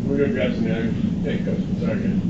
We're going to grab some other takeoffs. Sorry.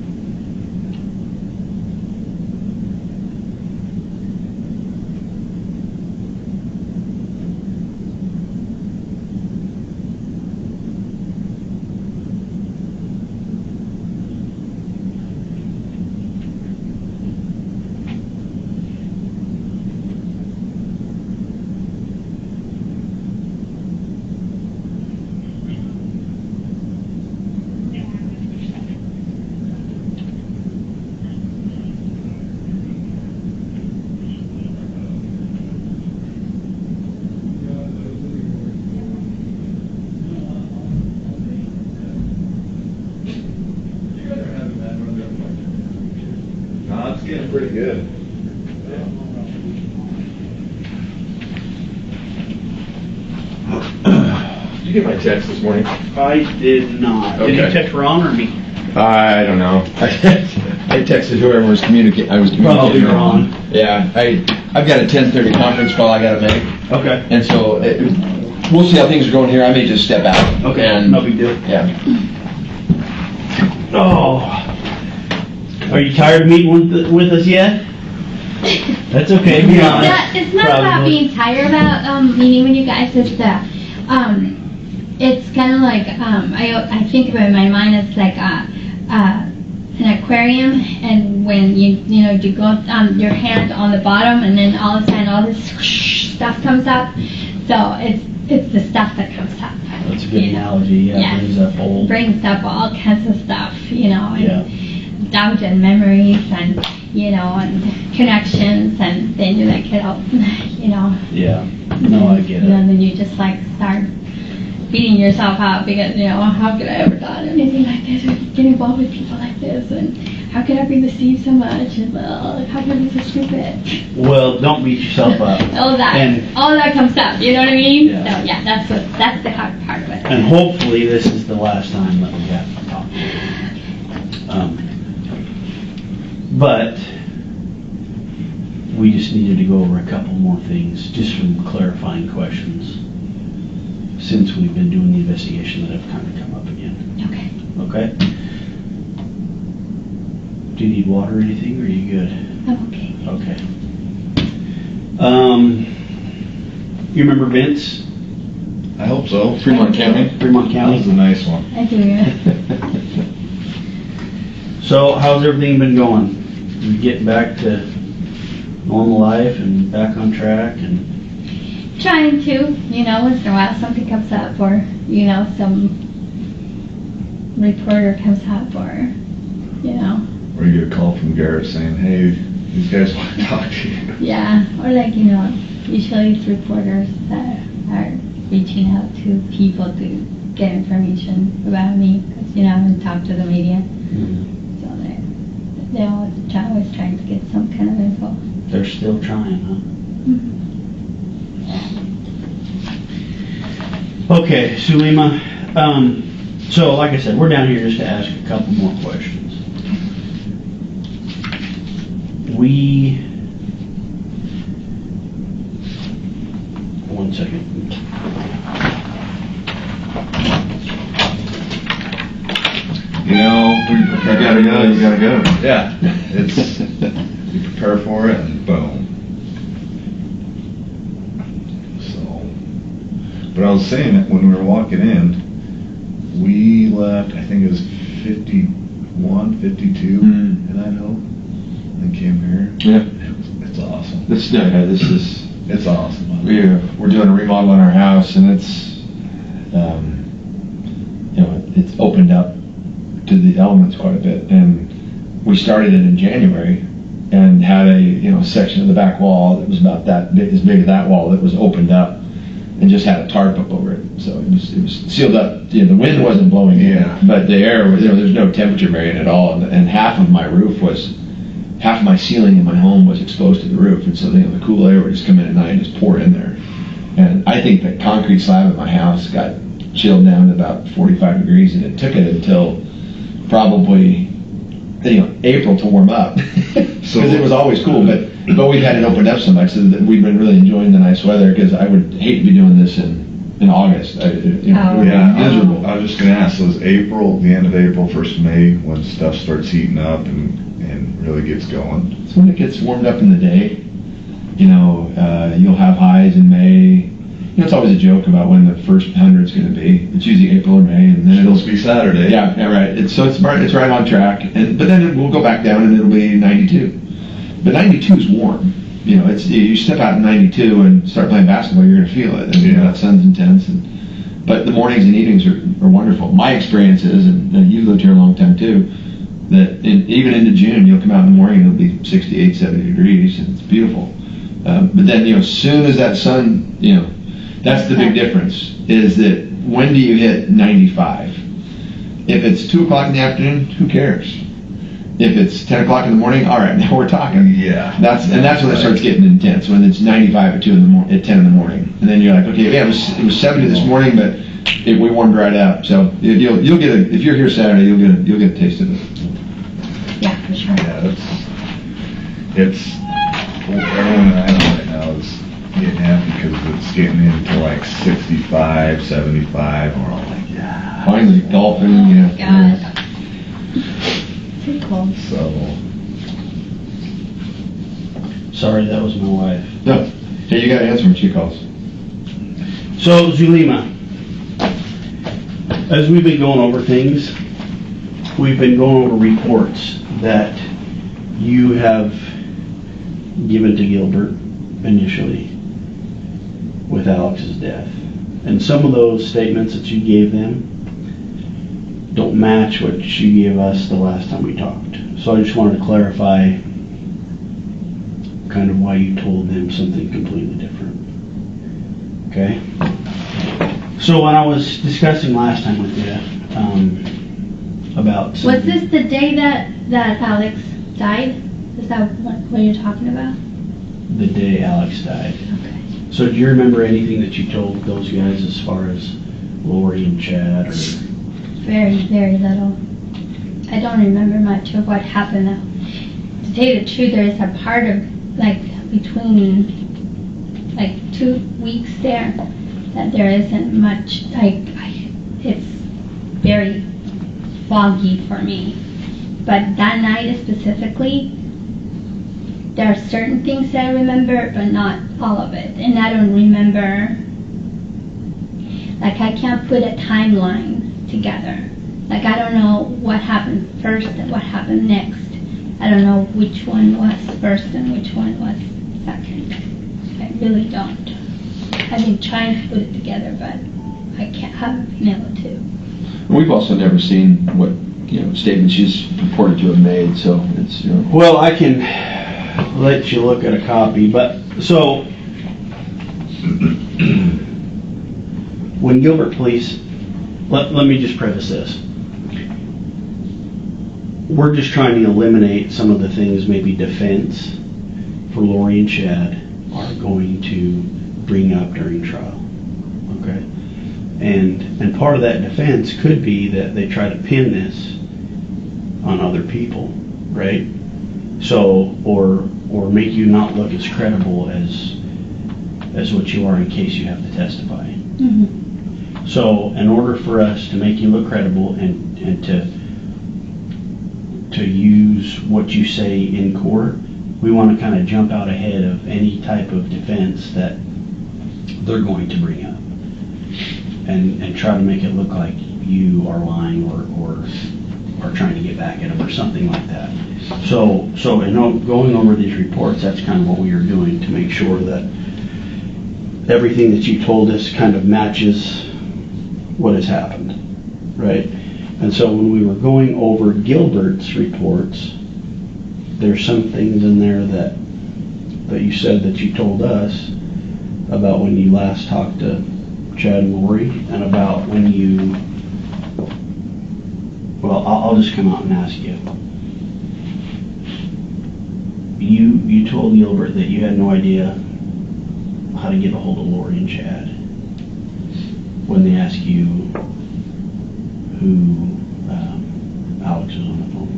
It's getting pretty good. Did you get my text this morning? I did not. Okay. Did you text Ron or me? I don't know. I texted whoever was communicating. I was Probably communicating. Ron. Yeah, I've got a 10:30 conference call I got to make, Okay. and so we'll see how things are going here. I may just step out. Okay. And, no big deal. Yeah. Oh. Are you tired of meeting with us yet? That's okay. Be honest. It's not about being tired about meeting with you guys. It's it's kind of like I think of it in my mind. It's like an aquarium, and when you go your hand on the bottom, and then all of a sudden all this stuff comes up. So it's the stuff that comes up. That's a good analogy. Yeah. Brings up all kinds of stuff. And doubt and memories and and connections, and then you let it out. Yeah. No, I get it. And then you just like start beating yourself up because how could I ever done anything like this, or get involved with people like this, and how could I be deceived so much, and how could I be so stupid? Well, don't beat yourself up. all that comes up. You know what I mean? Yeah. So that's the hard part of it. And hopefully this is the last time that we have to talk. But we just needed to go over a couple more things, just some clarifying questions, since we've been doing the investigation that have kind of come up again. Okay. Okay? Do you need water or anything, or are you good? I'm okay. Okay. You remember Vince? I hope so. Fremont County. Fremont That County? was a nice one. I do. So, how's everything been going? You getting back to normal life and back on track and... Trying to, once in a while something comes up, or, some reporter comes up, or, Or you get a call from Garrett saying, hey, these guys want to talk to you. Yeah, or like, usually it's reporters that are reaching out to people to get information about me, because, I haven't talked to the media. So they're always trying to get some kind of info. They're still trying, huh? Okay, Zulema. So, like I said, we're down here just to ask a couple more questions. One second. You gotta go. Yeah. You prepare for it and boom. So. But I was saying that when we were walking in, we left, I think it was 51, 52 in Idaho, and came here. Yeah. It's awesome. This is. It's awesome. We're doing a remodel on our house, and it's, it's opened up to the elements quite a bit. And we started it in January, and had a section of the back wall that was about that big, as big as that wall, that was opened up, and just had a tarp up over it. So it was sealed up. The wind wasn't blowing in, but the air was, there's no temperature variant at all, and half of my ceiling in my home was exposed to the roof, and so the cool air would just come in at night and just pour in there. And I think the concrete slab at my house got chilled down to about 45 degrees, and it took it until probably April to warm up, because it was always cool. But we've had it opened up so much that we've been really enjoying the nice weather, because I would hate to be doing this in August. It would be miserable. I was just going to ask, so is April, the end of April, 1st of May, when stuff starts heating up and really gets going? It's when it gets warmed up in the day. You'll have highs in May. It's always a joke about when the first 100's going to be. It's usually April or May, and then it'll be Saturday. Yeah, right. It's right on track, but then we'll go back down and it'll be 92. But 92 is warm. You step out in 92 and start playing basketball, you're going to feel it. That sun's intense, but the mornings and evenings are wonderful. My experience is, and you've lived here a long time too, that even into June, you'll come out in the morning and it'll be 68, 70 degrees, and it's beautiful. But then, as soon as that sun, that's the big difference, is that when do you hit 95? If it's 2 o'clock in the afternoon, who cares? If it's 10 o'clock in the morning, all right, now we're talking. Yeah. That's when it starts getting intense, when it's 95 at 10 in the morning. And then you're like, okay, yeah, it was 70 this morning, but we warmed right up. So you'll get if you're here Saturday, you'll get a taste of it. Yeah, for sure. Yeah, everyone that I know right now is getting happy because it's getting into like 65, 75, and we're all like, yeah. Finally, golfing, Oh my God. Too cold. So. Sorry, that was my wife. No. Hey, you got to answer when she calls. So, Zulema, as we've been going over things, we've been going over reports that you have given to Gilbert initially with Alex's death. And some of those statements that you gave them don't match what you gave us the last time we talked. So I just wanted to clarify kind of why you told them something completely different. Okay? So when I was discussing last time with you about... Was this the day that Alex died? Is that what you're talking about? The day Alex died. Okay. So do you remember anything that you told those guys as far as Lori and Chad? Or... Very, very little. I don't remember much of what happened though. To tell you the truth, there is a part of between 2 weeks there that there isn't much, it's very foggy for me. But that night specifically, there are certain things that I remember, but not all of it. And I don't remember, I can't put a timeline together. I don't know what happened first and what happened next. I don't know which one was first and which one was second. I really don't. I've been trying to put it together, but I haven't been able to. We've also never seen what statements she's purported to have made, so it's Well, I can let you look at a copy, but so when Gilbert Police, let me just preface this. We're just trying to eliminate some of the things maybe defense for Lori and Chad are going to bring up during trial. Okay? And part of that defense could be that they try to pin this on other people, right? So, or make you not look as credible as what you are in case you have to testify. Mm-hmm. So, in order for us to make you look credible and to use what you say in court, we want to kind of jump out ahead of any type of defense that they're going to bring up. and try to make it look like you are lying or trying to get back at them or something like that. So going over these reports, that's kind of what we were doing to make sure that everything that you told us kind of matches what has happened, right? And so when we were going over Gilbert's reports, there's some things in there that you said that you told us about when you last talked to Chad and Lori, and about when you, well, I'll just come out and ask you. You told Gilbert that you had no idea how to get a hold of Lori and Chad when they asked you who Alex was on the phone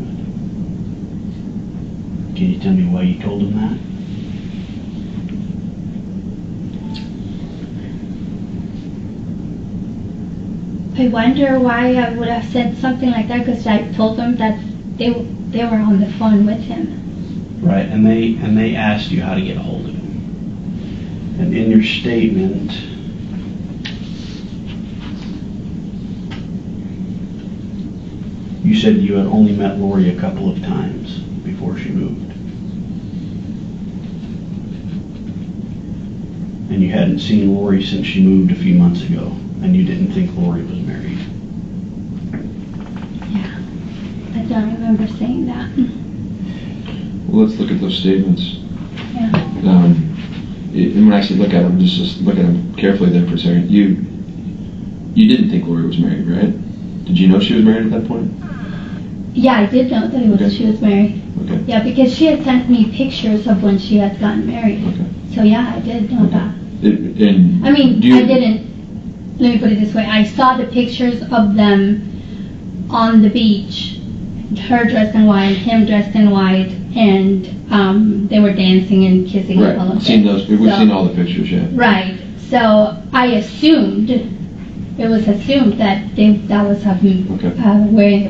with. Can you tell me why you told them that? I wonder why I would have said something like that, because I told them that they were on the phone with him. Right, and they asked you how to get a hold of him. And in your statement, you said you had only met Lori a couple of times before she moved. And you hadn't seen Lori since she moved a few months ago, and you didn't think Lori was married. Yeah, I don't remember saying that. Well, let's look at those statements. Yeah. And when I say look at them, just look at them carefully there for a second. You didn't think Lori was married, right? Did you know she was married at that point? Yeah, I did know that she was married. Okay. Yeah, because she had sent me pictures of when she had gotten married. Okay. So yeah, I did know that. And I mean, I didn't. Let me put it this way: I saw the pictures of them on the beach, her dressed in white, him dressed in white, and they were dancing and kissing. Right. And all of Seen it. those. We've seen all the pictures, yeah. Right. So I assumed. It was assumed that that was a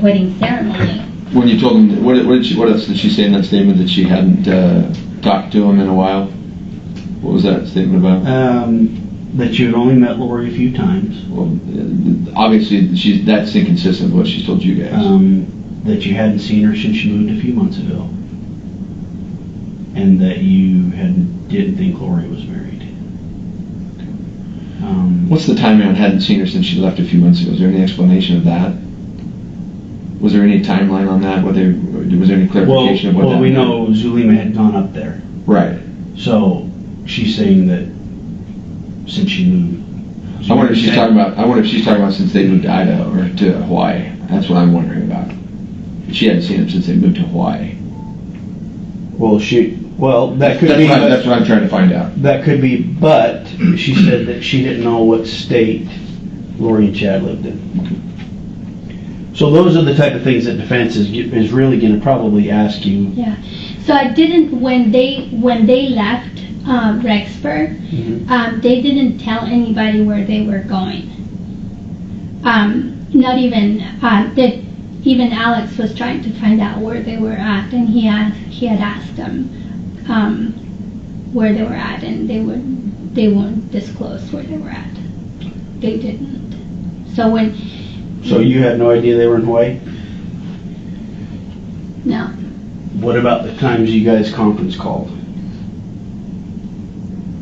wedding ceremony. When you told them, what else did she say in that statement that she hadn't talked to him in a while? What was that statement about? That you had only met Lori a few times. Well, obviously that's inconsistent with what she's told you guys. That you hadn't seen her since she moved a few months ago, and that you didn't think Lori was married. What's the timeline on hadn't seen her since she left a few months ago? Is there any explanation of that? Was there any timeline on that? Was there any clarification of what that Well, we meant? know Zulema had gone up there. Right. So she's saying that since she moved. I wonder if she's talking about since they moved to Idaho or to Hawaii. That's what I'm wondering about. She hadn't seen him since they moved to Hawaii. That could be. That's what I'm trying to find out. That could be, but she said that she didn't know what state Lori and Chad lived in. So those are the type of things that defense is really going to probably ask you. Yeah. So I didn't when they left Rexburg. Mm-hmm. They didn't tell anybody where they were going. Not even even Alex was trying to find out where they were at, and he had asked them where they were at, and they wouldn't disclose where they were at. They didn't. So you had no idea they were in Hawaii? No. What about the times you guys conference called?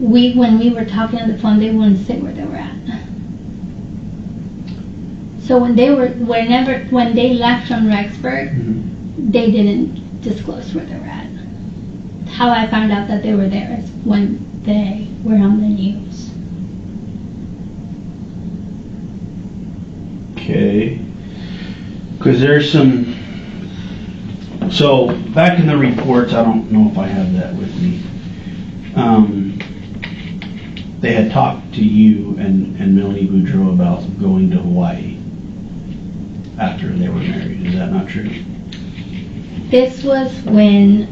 When we were talking on the phone, they wouldn't say where they were at. So when they left from Rexburg, Mm-hmm. they didn't disclose where they were at. How I found out that they were there is when they were on the news. Okay. Because there's some. So back in the reports, I don't know if I have that with me. They had talked to you and Melanie Boudreau about going to Hawaii after they were married. Is that not true? This was when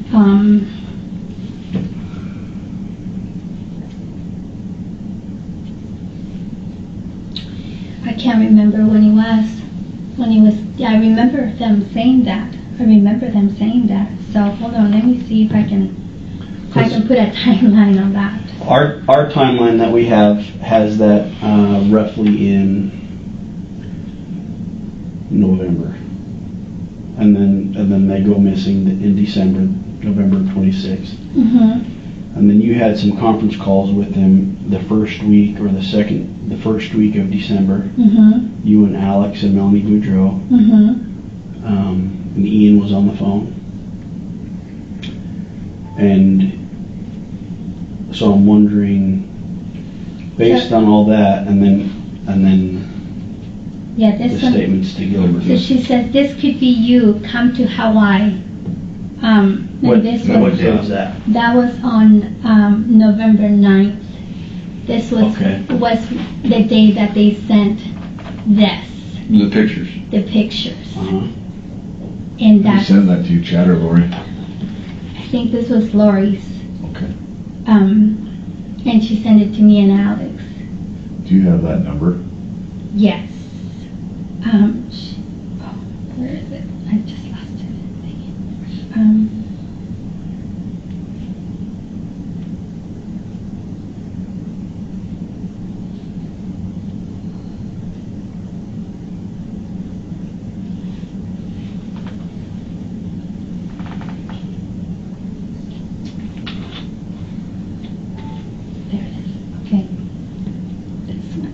I can't remember when he was. I remember them saying that. So hold on, let me see if I can put a timeline on that. Our timeline that we have has that roughly in November, and then they go missing in December, November 26th. Mm-hmm. And then you had some conference calls with them the first week or the first week of December. Mm-hmm. You and Alex and Melanie Boudreau. Mm-hmm. And Ian was on the phone. And so I'm wondering, based on all that, and then Yeah, the this one. statements to Gilbert. So she says, this could be you, come to Hawaii. And this What was, day was that? that was on November 9th. This was, Okay. was the day that they sent this, The pictures. the pictures. Uh-huh. And Who that's, sent that to you, Chad or Lori? I think this was Lori's. Okay. And she sent it to me and Alex. Do you have that number? Yes. Where is it? I just lost it. Dang it. There it is. Okay. This one.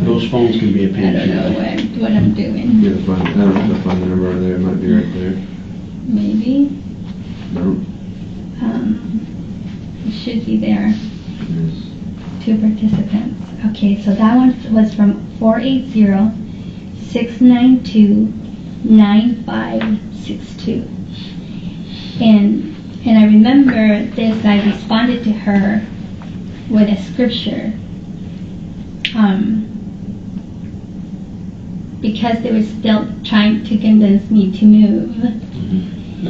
Those phones can be a I pinch. don't know what I'm doing. Yeah, I don't have to find the number over there. It might be right there. Maybe. No. It should be there. 2 participants. Okay, so that one was from 480-692-9562. And I remember this, I responded to her with a scripture. Because they were still trying to convince me to move.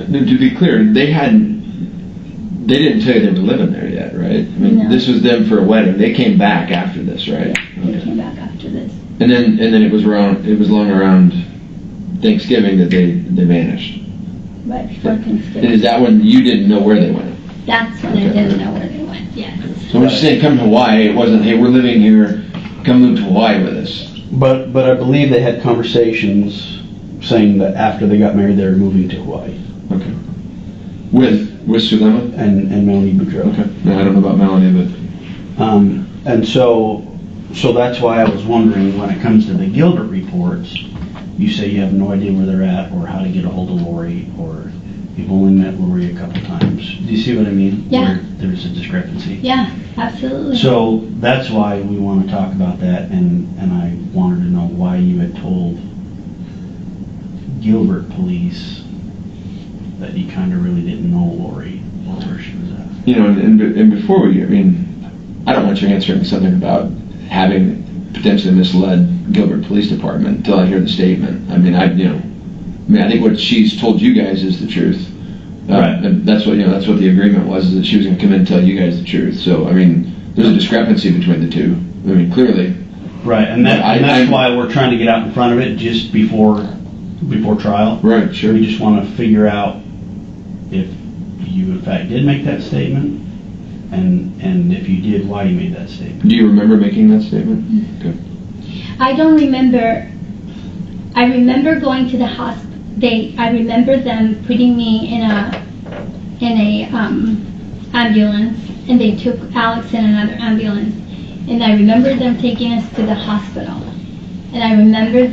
No, to be clear, they didn't tell you they were living there yet, right? I mean, No. this was them for a wedding. They came back after this, right? They came back after this. And then it was long around Thanksgiving that they vanished. Right before And Thanksgiving. is that when you didn't know where they went? That's when I didn't know where they went, yes. So when you say come to Hawaii, it wasn't, hey, we're living here, come move to Hawaii with us. But I believe they had conversations saying that after they got married, they were moving to Hawaii. Okay. With Zulema? And Melanie Boudreau. Okay. No, I don't know about Melanie, but And so that's why I was wondering, when it comes to the Gilbert reports, you say you have no idea where they're at or how to get a hold of Lori, or you've only met Lori a couple times. Do you see what I mean? Yeah. Where there's a discrepancy. Yeah, absolutely. So that's why we want to talk about that, and I wanted to know why you had told Gilbert police that you kind of really didn't know Lori or where she was at. you know, and before I don't want you answering something about having potentially misled Gilbert Police Department until I hear the statement. I mean, I think what she's told you guys is the truth. Right. And that's what the agreement was, is that she was going to come in and tell you guys the truth. So, I mean, there's a discrepancy between the two. I mean, clearly. Right, and that's why we're trying to get out in front of it just before trial. Right, sure. We just want to figure out if you in fact did make that statement, and if you did, why you made that statement. Do you remember making that statement? Okay. I don't remember. I remember going to the hospital. I remember them putting me in a ambulance, and they took Alex in another ambulance. And I remember them taking us to the hospital. And I remember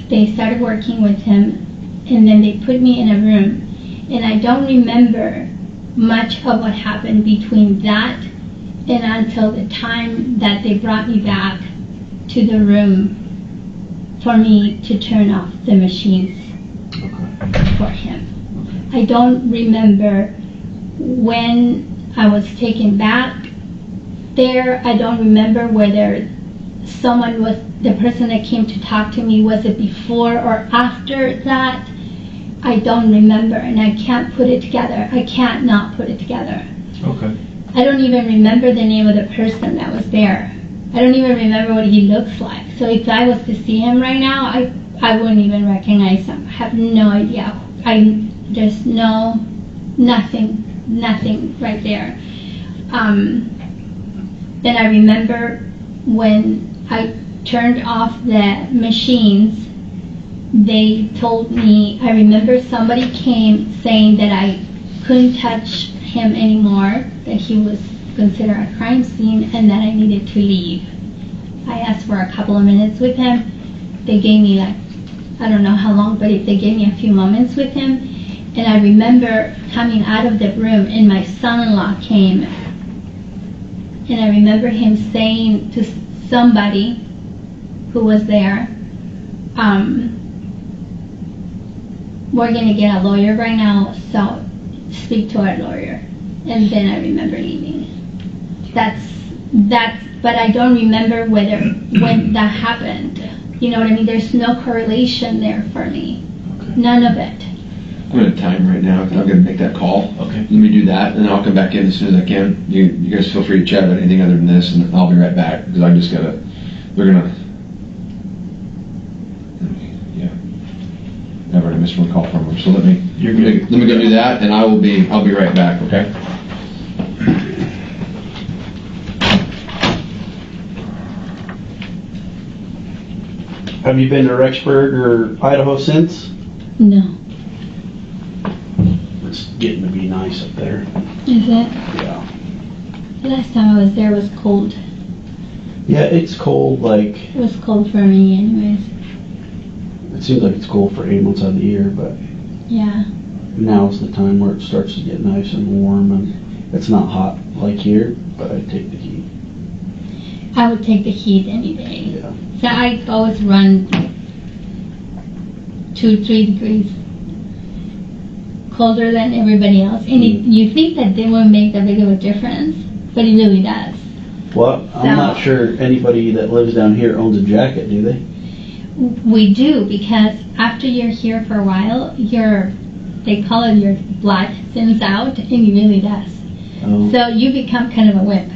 they started working with him, and then they put me in a room. And I don't remember much of what happened between that and until the time that they brought me back to the room for me to turn off the machines for him. I don't remember when I was taken back there. I don't remember whether the person that came to talk to me, was it before or after that? I don't remember, and I can't put it together. I can't not put it together. Okay. I don't even remember the name of the person that was there. I don't even remember what he looks like. So if I was to see him right now, I wouldn't even recognize him. I have no idea. There's nothing right there. Then I remember when I turned off the machines, they told me, I remember somebody came saying that I couldn't touch him anymore, that he was considered a crime scene, and that I needed to leave. I asked for a couple of minutes with him. They gave me I don't know how long, but they gave me a few moments with him. And I remember coming out of the room, and my son-in-law came, and I remember him saying to somebody who was there, we're going to get a lawyer right now, so speak to our lawyer. And then I remember leaving. But I don't remember when that happened. You know what I mean? There's no correlation there for me. Okay. None of it. I'm going to time right now, because I'm going to make that call. Okay. Let me do that, and then I'll come back in as soon as I can. You guys feel free to chat about anything other than this, and I'll be right back, because I'm just going to, I've already missed one call from them, so let me go do that, and I'll be right back, okay? Have you been to Rexburg or Idaho since? No. It's getting to be nice up there. Is it? Yeah. The last time I was there was cold. Yeah, it's cold, It was cold for me anyways. it seems like it's cold for 8 months out of the year, but Yeah. now's the time where it starts to get nice and warm, and it's not hot like here, but I take the heat. I would take the heat any day. Yeah. So I always run 2-3 degrees colder than everybody else. And you think that they won't make that big of a difference, but it really does. Well, I'm not sure anybody that lives down here owns a jacket, do they? We do, because after you're here for a while, they call it your blood thins out, and it really does. Oh. So you become kind of a wimp,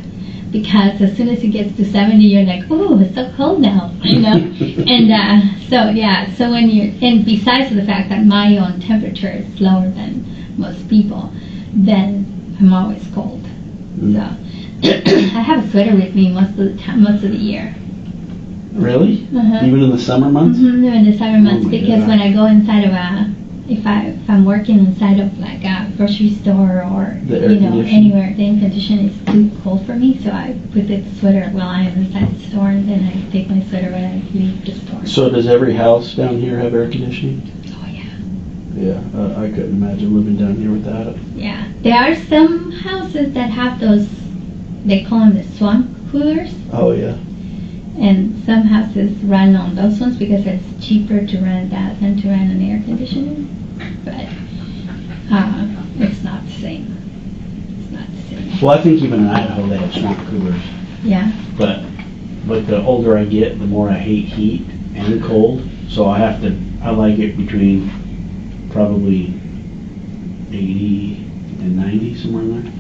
because as soon as it gets to 70, you're like, oh, it's so cold now, you know? And so when and besides the fact that my own temperature is lower than most people, then I'm always cold. So I have a sweater with me most of the year. Really? Uh-huh. Even in the summer months? Mm-hmm, in the summer months, my because God. when I go inside of if I'm working inside of like a grocery store or The air conditioning. anywhere, the air conditioning is too cold for me, so I put the sweater while I am inside the store, and then I take my sweater when I leave the store. So does every house down here have air conditioning? Oh yeah. Yeah, I couldn't imagine living down here without it. Yeah, there are some houses that have those. They call them the swamp coolers, Oh, yeah. and some houses run on those ones because it's cheaper to run that than to run an air conditioner. But it's not the same. It's not the same. Well, I think even in Idaho they have swamp coolers. Yeah. But the older I get, the more I hate heat and cold. So I like it between probably 80 and 90, somewhere in there.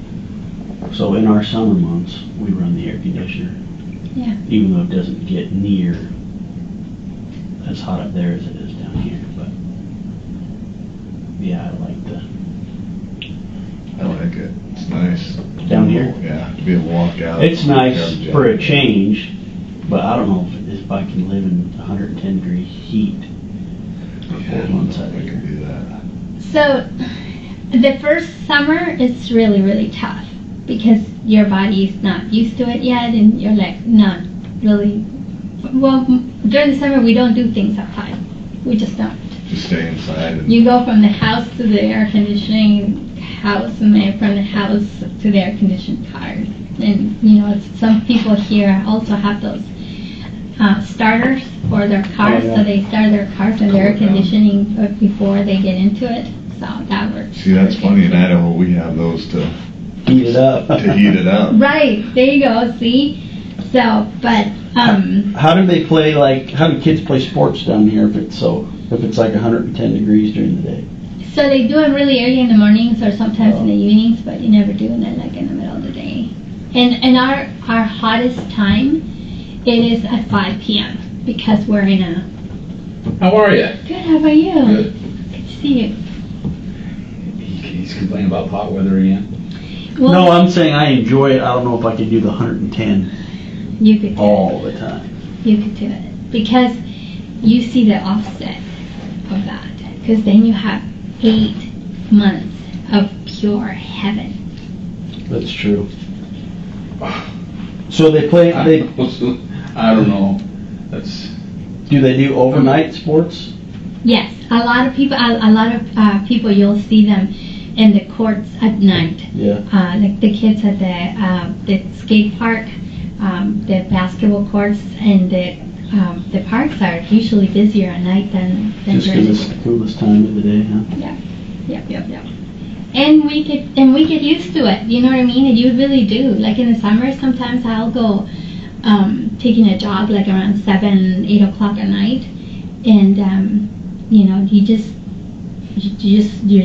So in our summer months, we run the air conditioner. Yeah. Even though it doesn't get near as hot up there as it is down here. But yeah, I like it. It's nice. Down here? Yeah, to be able to walk out. It's nice for a change, but I don't know if I can live in 110 degree heat for 4 months out of the I can year. do that. So the first summer is really, really tough because your body is not used to it yet, and you're like not really. Well, during the summer we don't do things outside. We just don't. Just stay inside. And You go from the house to the air conditioning house, and then from the house to the air conditioned car. And some people here also have those starters for their cars, Oh, yeah. so they start their cars and the air conditioning before they get into it. So that works. see, that's funny. In Idaho, we have those to Heat it up. heat it up. Right, there you go, see? So, but, How do they play, how do kids play sports down here if it's like 110 degrees during the day? so they do it really early in the mornings or sometimes in the evenings, but you never do it like in the middle of the day. And our hottest time, it is at 5 p.m. because we're in a... How are you? Good, how about you? Good. Good to see you. He's complaining about hot weather again. No, I'm saying I enjoy it. I don't know if I could do the 110 you could do all the time. You could do it because you see the offset of that. Because then you have 8 months of pure heaven. That's true. So they play. I don't know. Do they do overnight sports? Yes, a lot of people you'll see them in the courts at night. Yeah. Like the kids at the skate park, the basketball courts, and the parks are usually busier at night than Just during because it's the coolest time of the day, huh? Yep. And we get used to it. You know what I mean? And you really do. Like in the summer, sometimes I'll go taking a jog like around 7, 8 o'clock at night, and you're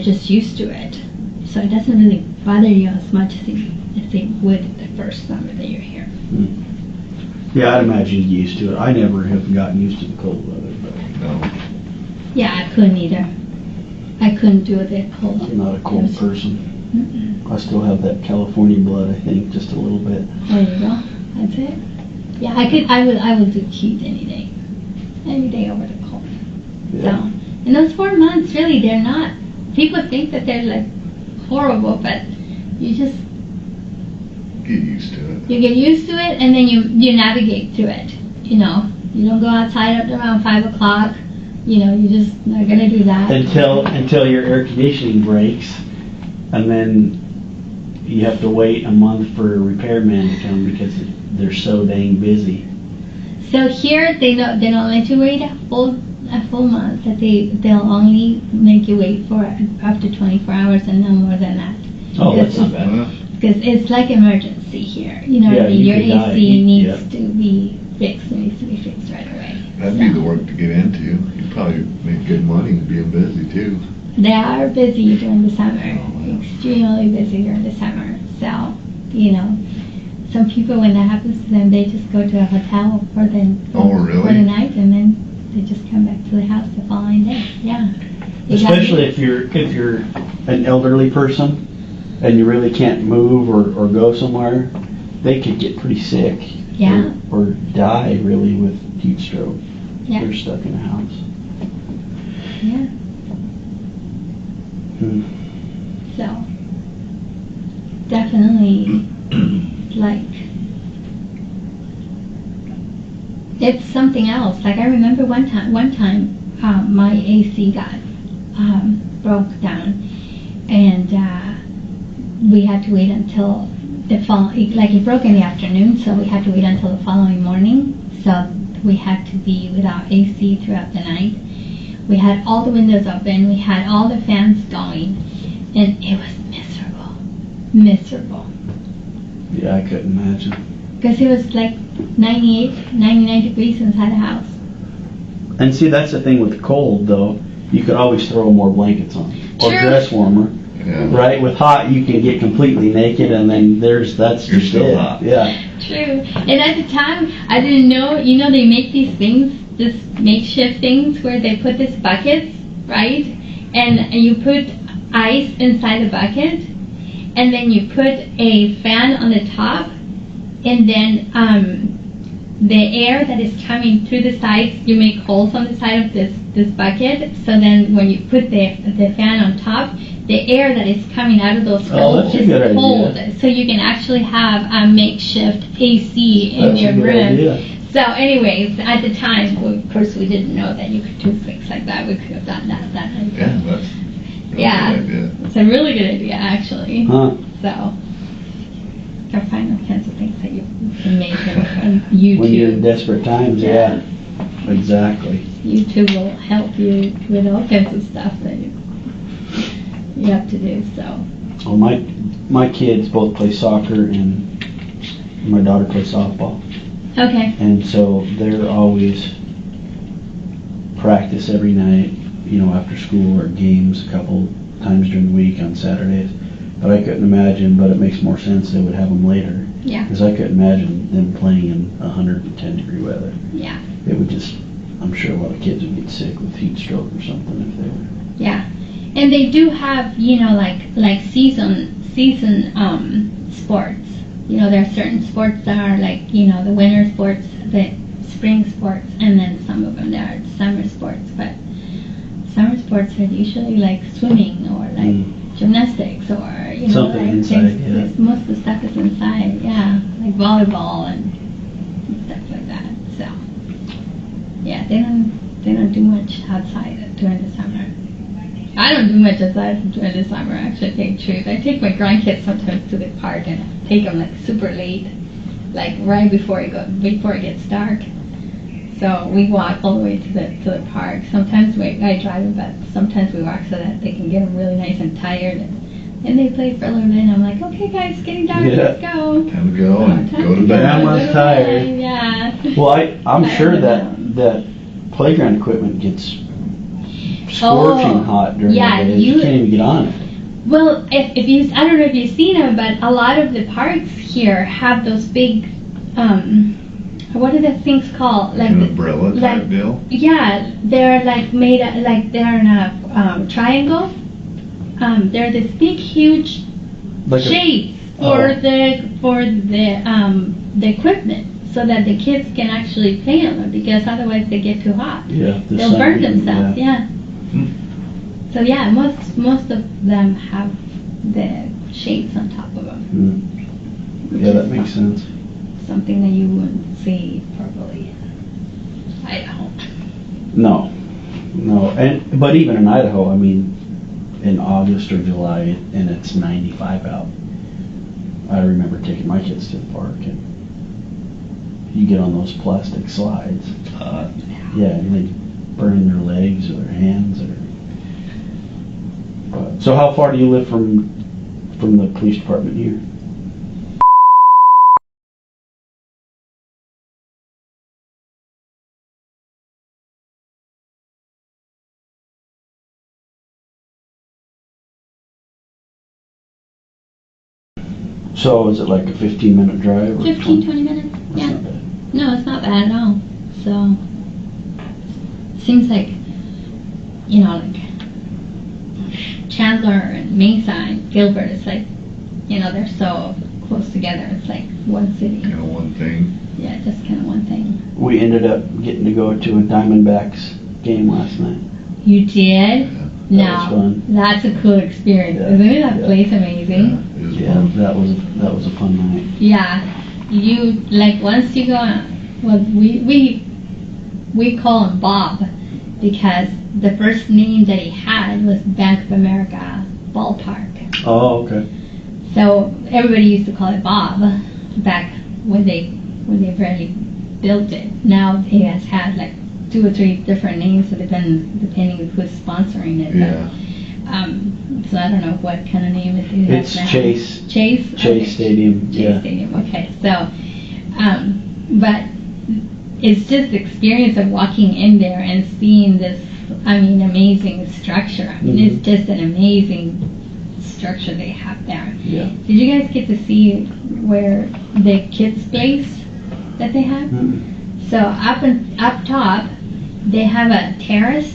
just used to it. So it doesn't really bother you as much as it would the first summer that you're here. Yeah, I'd imagine you'd get used to it. I never have gotten used to the cold weather, but No. Yeah, I couldn't either. I couldn't do the cold. I'm not a cold person. Mm-mm. I still have that California blood, I think, just a little bit. There you go. That's it. Yeah, I would do heat any day over the cold. Yeah. So, and those 4 months, really, they're not. People think that they're like horrible, but you just Get used to it. you get used to it, and then you navigate through it. You don't go outside up around 5 o'clock. You're just not gonna do that. Until your air conditioning breaks, and then you have to wait a month for a repairman to come because they're so dang busy. So here they don't let you wait a full month. That they'll only make you wait for up to 24 hours and no more than that. Oh, that's not bad. Well, Because it's like emergency here. You know what I Yeah, mean? you Your could die. AC needs Yeah. to be fixed. It needs to be fixed right away. that'd be the work to get into. You'd probably make good money being busy too. They are busy during the summer. Oh, wow. Extremely busy during the summer. So, some people, when that happens to them, they just go to a hotel for the really? for the night, and then they just come back to the house the following day. Yeah. Especially if you're an elderly person and you really can't move or go somewhere, they could get pretty sick. Yeah. Or die really with heat stroke. Yeah. They're stuck in a house. Yeah. Hmm. So, definitely, like, it's something else. Like I remember one time, my AC got broke down, and we had to wait until the fall. Like it broke in the afternoon, so we had to wait until the following morning. So we had to be without AC throughout the night. We had all the windows open, we had all the fans going, and it was miserable. Yeah, I couldn't imagine. Because it was like 98, 99 degrees inside the house. And see, that's the thing with the cold, though. You could always throw more blankets on or True. dress warmer. Yeah. Right? With hot, you can get completely naked, and then that's You're just still it. hot. Yeah. True. And at the time, I didn't know, they make these things, this makeshift things where they put these buckets, right? And you put ice inside the bucket, and then you put a fan on the top, and then the air that is coming through the sides, you make holes on the side of this bucket, so then when you put the fan on top, the air that is coming out of those holes that's a is good cold, idea. so you can actually have a makeshift AC in That's a your good room. idea. So anyways, at the time, of course, we didn't know that you could do things like that. We could have done that. Yeah, that's a really Yeah. good idea. It's a really good idea, actually. Huh. So, you'll find all kinds of things that you can make on YouTube. When you're in desperate times, yeah. Exactly. YouTube will help you with all kinds of stuff that you have to do. So, Well, my kids both play soccer, and my daughter plays softball. okay. And so they're always practice every night, after school, or games a couple times during the week on Saturdays. But I couldn't imagine, but it makes more sense they would have them later. Yeah. Because I couldn't imagine them playing in 110 degree weather. Yeah. It would just, I'm sure a lot of kids would get sick with heat stroke or something if they were. Yeah. And they do have, like season sports. There are certain sports that are like, the winter sports, the spring sports, and then some of them that are summer sports. But summer sports are usually like swimming or like gymnastics or, Something like inside, things, yeah. most of the stuff is inside, yeah, like volleyball and stuff like that. So, yeah, they don't do much outside during the summer. I don't do much outside during the summer, actually, to tell you the truth. I take my grandkids sometimes to the park and take them like super late, like right before it gets dark. So we walk all the way to the park. Sometimes I drive them, but sometimes we walk so that they can get them really nice and tired. And they play for a little bit, and I'm like, okay, guys, it's getting dark, let's go. Time to go and Time go to go, bed. I'm go to tired. bed, yeah. Well, I'm Tired sure of that playground equipment gets scorching hot during yeah, the day. You can't even get on it. Well, if you, I don't know if you've seen them, but a lot of the parks here have those big, what are the things called? Like an umbrella type deal? Yeah, they're like made, like they're in a triangle. They're this big, huge Like shades for the equipment, so that the kids can actually play on them, because otherwise they get too hot. Yeah, the They'll sun burn heat, themselves. Yeah. So yeah, most of them have the shades on top of them. Yeah, that makes sense. Something that you wouldn't see probably in Idaho. No, but even in Idaho, I mean, in August or July, and it's 95 out. I remember taking my kids to the park, and you get on those plastic slides. Yeah, and they burn their legs or their hands. So how far do you live from the police department here? So is it like a 15-minute drive? Or 15, 20 minutes. That's Yeah. not bad. No, it's not bad at all. So, seems like, like Chandler and Mesa and Gilbert, it's like, they're so close together. It's like one city. Kind of one thing. Yeah, just kind of one thing. We ended up getting to go to a Diamondbacks game last night. You did? That was fun. That's a cool experience. Yeah, Isn't it? That yeah. place amazing? It was Yeah, fun. that was a fun night. Yeah, you like once you go on. Well, we call him Bob because the first name that he had was Bank of America Ballpark. Oh, okay. So everybody used to call it Bob back when they barely built it. Now he has had like 2 or 3 different names, so depending on who's sponsoring it. Yeah. So I don't know what kind of name it is. It's now. Chase. Chase. Chase Stadium. Chase Yeah. Stadium. Okay, so, but it's just the experience of walking in there and seeing this, amazing structure. It's just an amazing structure they have there. Yeah. Did you guys get to see where the kids' place that they have? So up top, they have a terrace.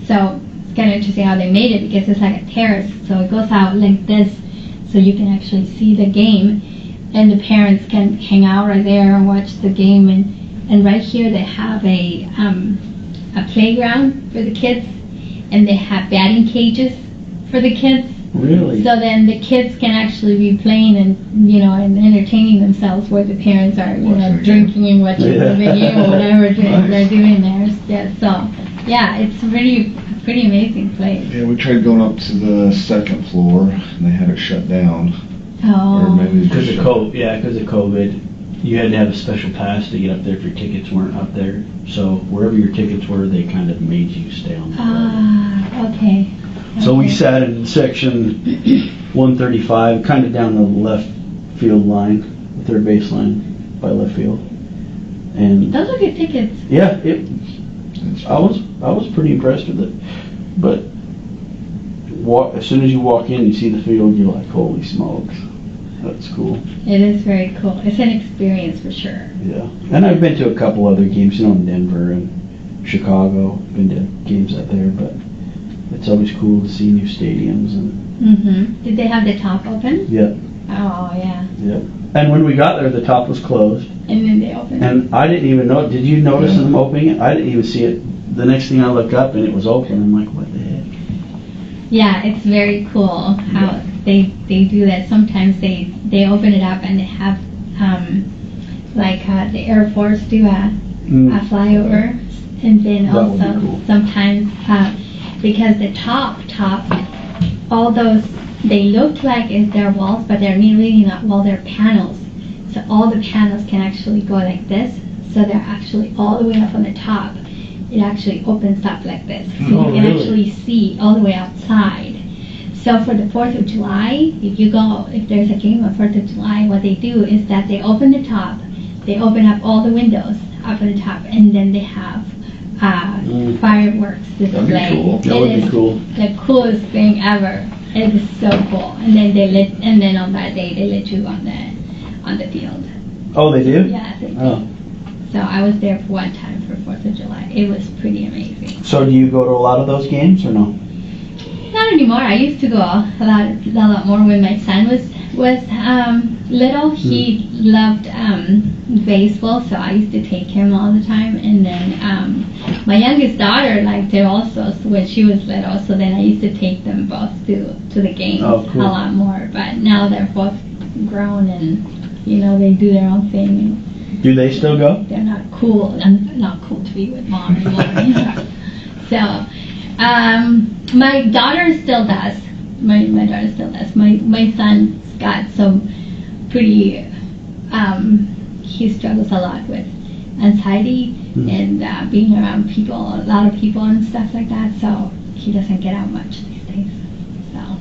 So it's kind of interesting how they made it, because it's like a terrace. So it goes out like this, so you can actually see the game, and the parents can hang out right there and watch the game. And right here they have a playground for the kids, and they have batting cages for the kids. Really? So then the kids can actually be playing and and entertaining themselves, where the parents are Watching the drinking and watching Yeah. the video or whatever Nice. they're doing there. Yeah, so yeah, it's pretty amazing place. Yeah, we tried going up to the second floor, and they had it shut down. Or Oh, maybe Because just of COVID. Yeah, because of COVID, you had to have a special pass to get up there if your tickets weren't up there. So wherever your tickets were, they kind of made you stay on the floor. okay. So we Okay. sat in section 135, kind of down the left field line, the third base line by left field. And Those are good tickets. yeah, It's- I was pretty impressed with it. But as soon as you walk in, you see the field, you're like, holy smokes, that's cool. It is very cool. It's an experience for sure. Yeah, and I've been to a couple other games, in Denver and Chicago. Been to games up there, but it's always cool to see new stadiums and. Did they have the top open? Yep. Oh, yeah. Yep. And when we got there, the top was closed. And then they opened it. And I didn't even know. Did you notice them opening it? I didn't even see it. The next thing I looked up and it was open. I'm like, what the heck? Yeah, it's very cool how they do that. Sometimes they open it up and they have the Air Force do a flyover, and then That would be also cool. sometimes because the top all those they look like it's their walls, but they're really not. Well, they're panels. So all the panels can actually go like this. So they're actually all the way up on the top. It actually opens up like this. So you can really? actually see all the way outside. So for the 4th of July, if there's a game on 4th of July, what they do is that they open the top, they open up all the windows up on the top, and then they have fireworks display. That'd be cool. That would be cool. The coolest thing ever. It is so cool. And then on that day they let you on the field. Oh, they do? Yeah, they do. Oh. So I was there for one time for 4th of July. It was pretty amazing. So do you go to a lot of those games or no? Not anymore. I used to go a lot more when my son was little. He loved baseball, so I used to take him all the time. And then my youngest daughter liked it also when she was little. So then I used to take them both to the games Oh, cool. a lot more. But now they're both grown and they do their own thing. Do they still go? They're not cool. I'm not cool to be with mom anymore. So, my daughter still does. My daughter still does. My son's got some pretty. He struggles a lot with anxiety and being around people, a lot of people and stuff like that. So he doesn't get out much these days. So.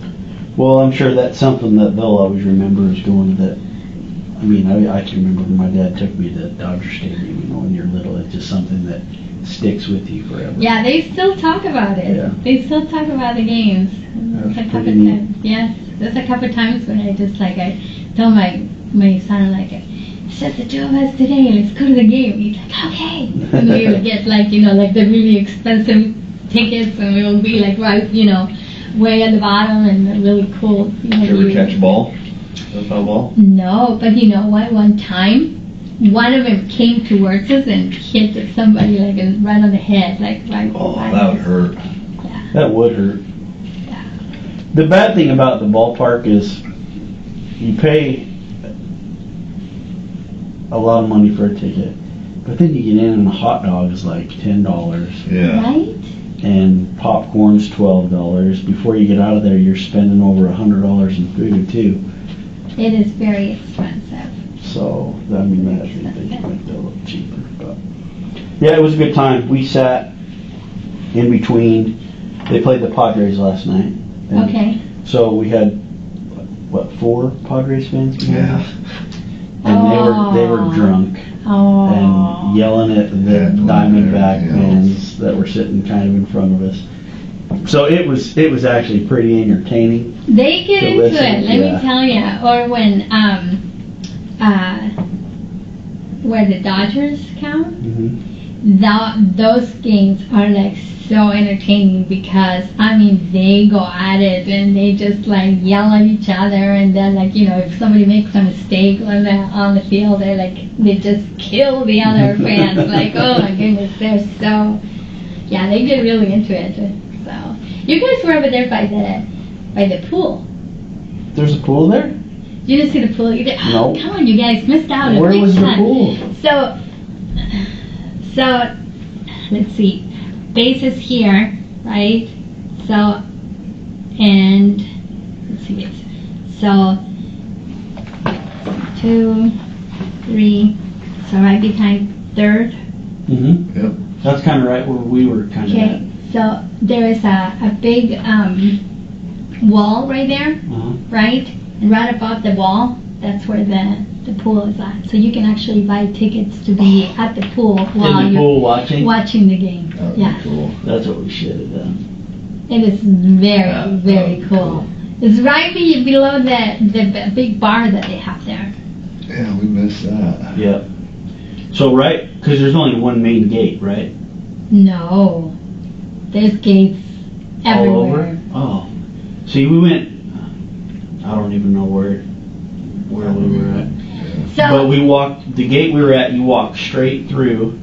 Well, I'm sure that's something that they'll always remember is going to that. I mean, I can remember when my dad took me to Dodger Stadium, when you're little. It's just something that sticks with you forever. Yeah, they still talk about it. Yeah. They still talk about the games. That's There's a couple pretty neat. times. Yes, there's a couple times when I just I told my son it's just the two of us today. Let's go to the game. He's like, okay. And we would get the really expensive tickets, and we would be right, way at the bottom and really cool. Did you ever catch a ball? A foul ball? No, but you know what? One time, one of them came towards us and hit somebody right on the head, right. Oh, that would hurt. Yeah. That would hurt. Yeah. The bad thing about the ballpark is you pay a lot of money for a ticket, but then you get in and a hot dog is like $10. Yeah. Right? And popcorn's $12. Before you get out of there, you're spending over $100 in food too. It is very expensive. So, I mean, I think they can make that a little cheaper. But yeah, it was a good time. We sat in between. They played the Padres last night. And Okay. So we had, 4 Padres fans behind Yeah. us? And they were drunk Oh. and yelling at the Yeah, Diamondback yeah. fans that were sitting kind of in front of us. So it was actually pretty entertaining. They get to into listen, it, let yeah. me tell you. Or when, where the Dodgers count, those games are so entertaining because, they go at it and they just yell at each other, and then if somebody makes a mistake on the field, they just kill the other fans. Oh my goodness, they're so, yeah, they get really into it. So, you guys were over there by the pool. There's a pool there? You didn't see the pool? You did? Oh, No. come on, you guys missed out. Where Big was the fun. pool? So, let's see. Base is here, right? So, and let's see this. So, 2, 3. So right behind third. Mm-hmm. Yep. That's kind of right where we were kind of Okay. So there is a big wall right there, at. Uh-huh. right? And right above the wall, that's where the pool is at. So you can actually buy tickets to be at the pool while In the you're pool watching? watching the game. That would be Yeah, cool. That's what we should have done. it is very, Yeah, very that would be cool. cool. It's right below the big bar that they have there. Yeah, we missed that. Yep. So right, because there's only one main gate, right? No, there's gates everywhere. Oh. See, we went, I don't even know where we were at. But So, we walked, the gate we were at, you walk straight through,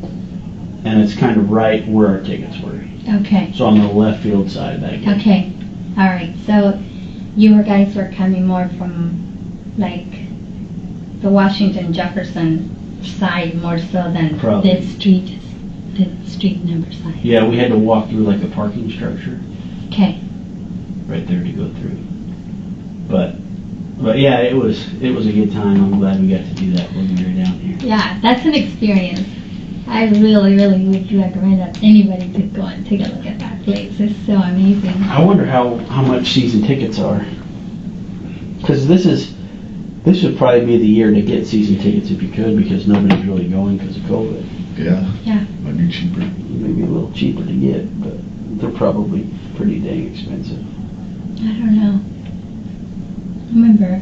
and it's kind of right where our tickets were. okay, So on the left field side of that gate. okay, all right. So, you guys were coming more from like the Washington Jefferson side more so than Probably. the street number side. Yeah, we had to walk through like a parking structure Okay. right there to go through. But yeah, it was a good time. I'm glad we got to do that when we were down here. Yeah, that's an experience. I really, really would recommend that anybody to go and take a look at that place. It's so amazing. I wonder how much season tickets are. Because this would probably be the year to get season tickets if you could, because nobody's really going because of COVID. Yeah. Yeah. Might be cheaper. Maybe a little cheaper to get, but they're probably pretty dang expensive. I don't know. I remember,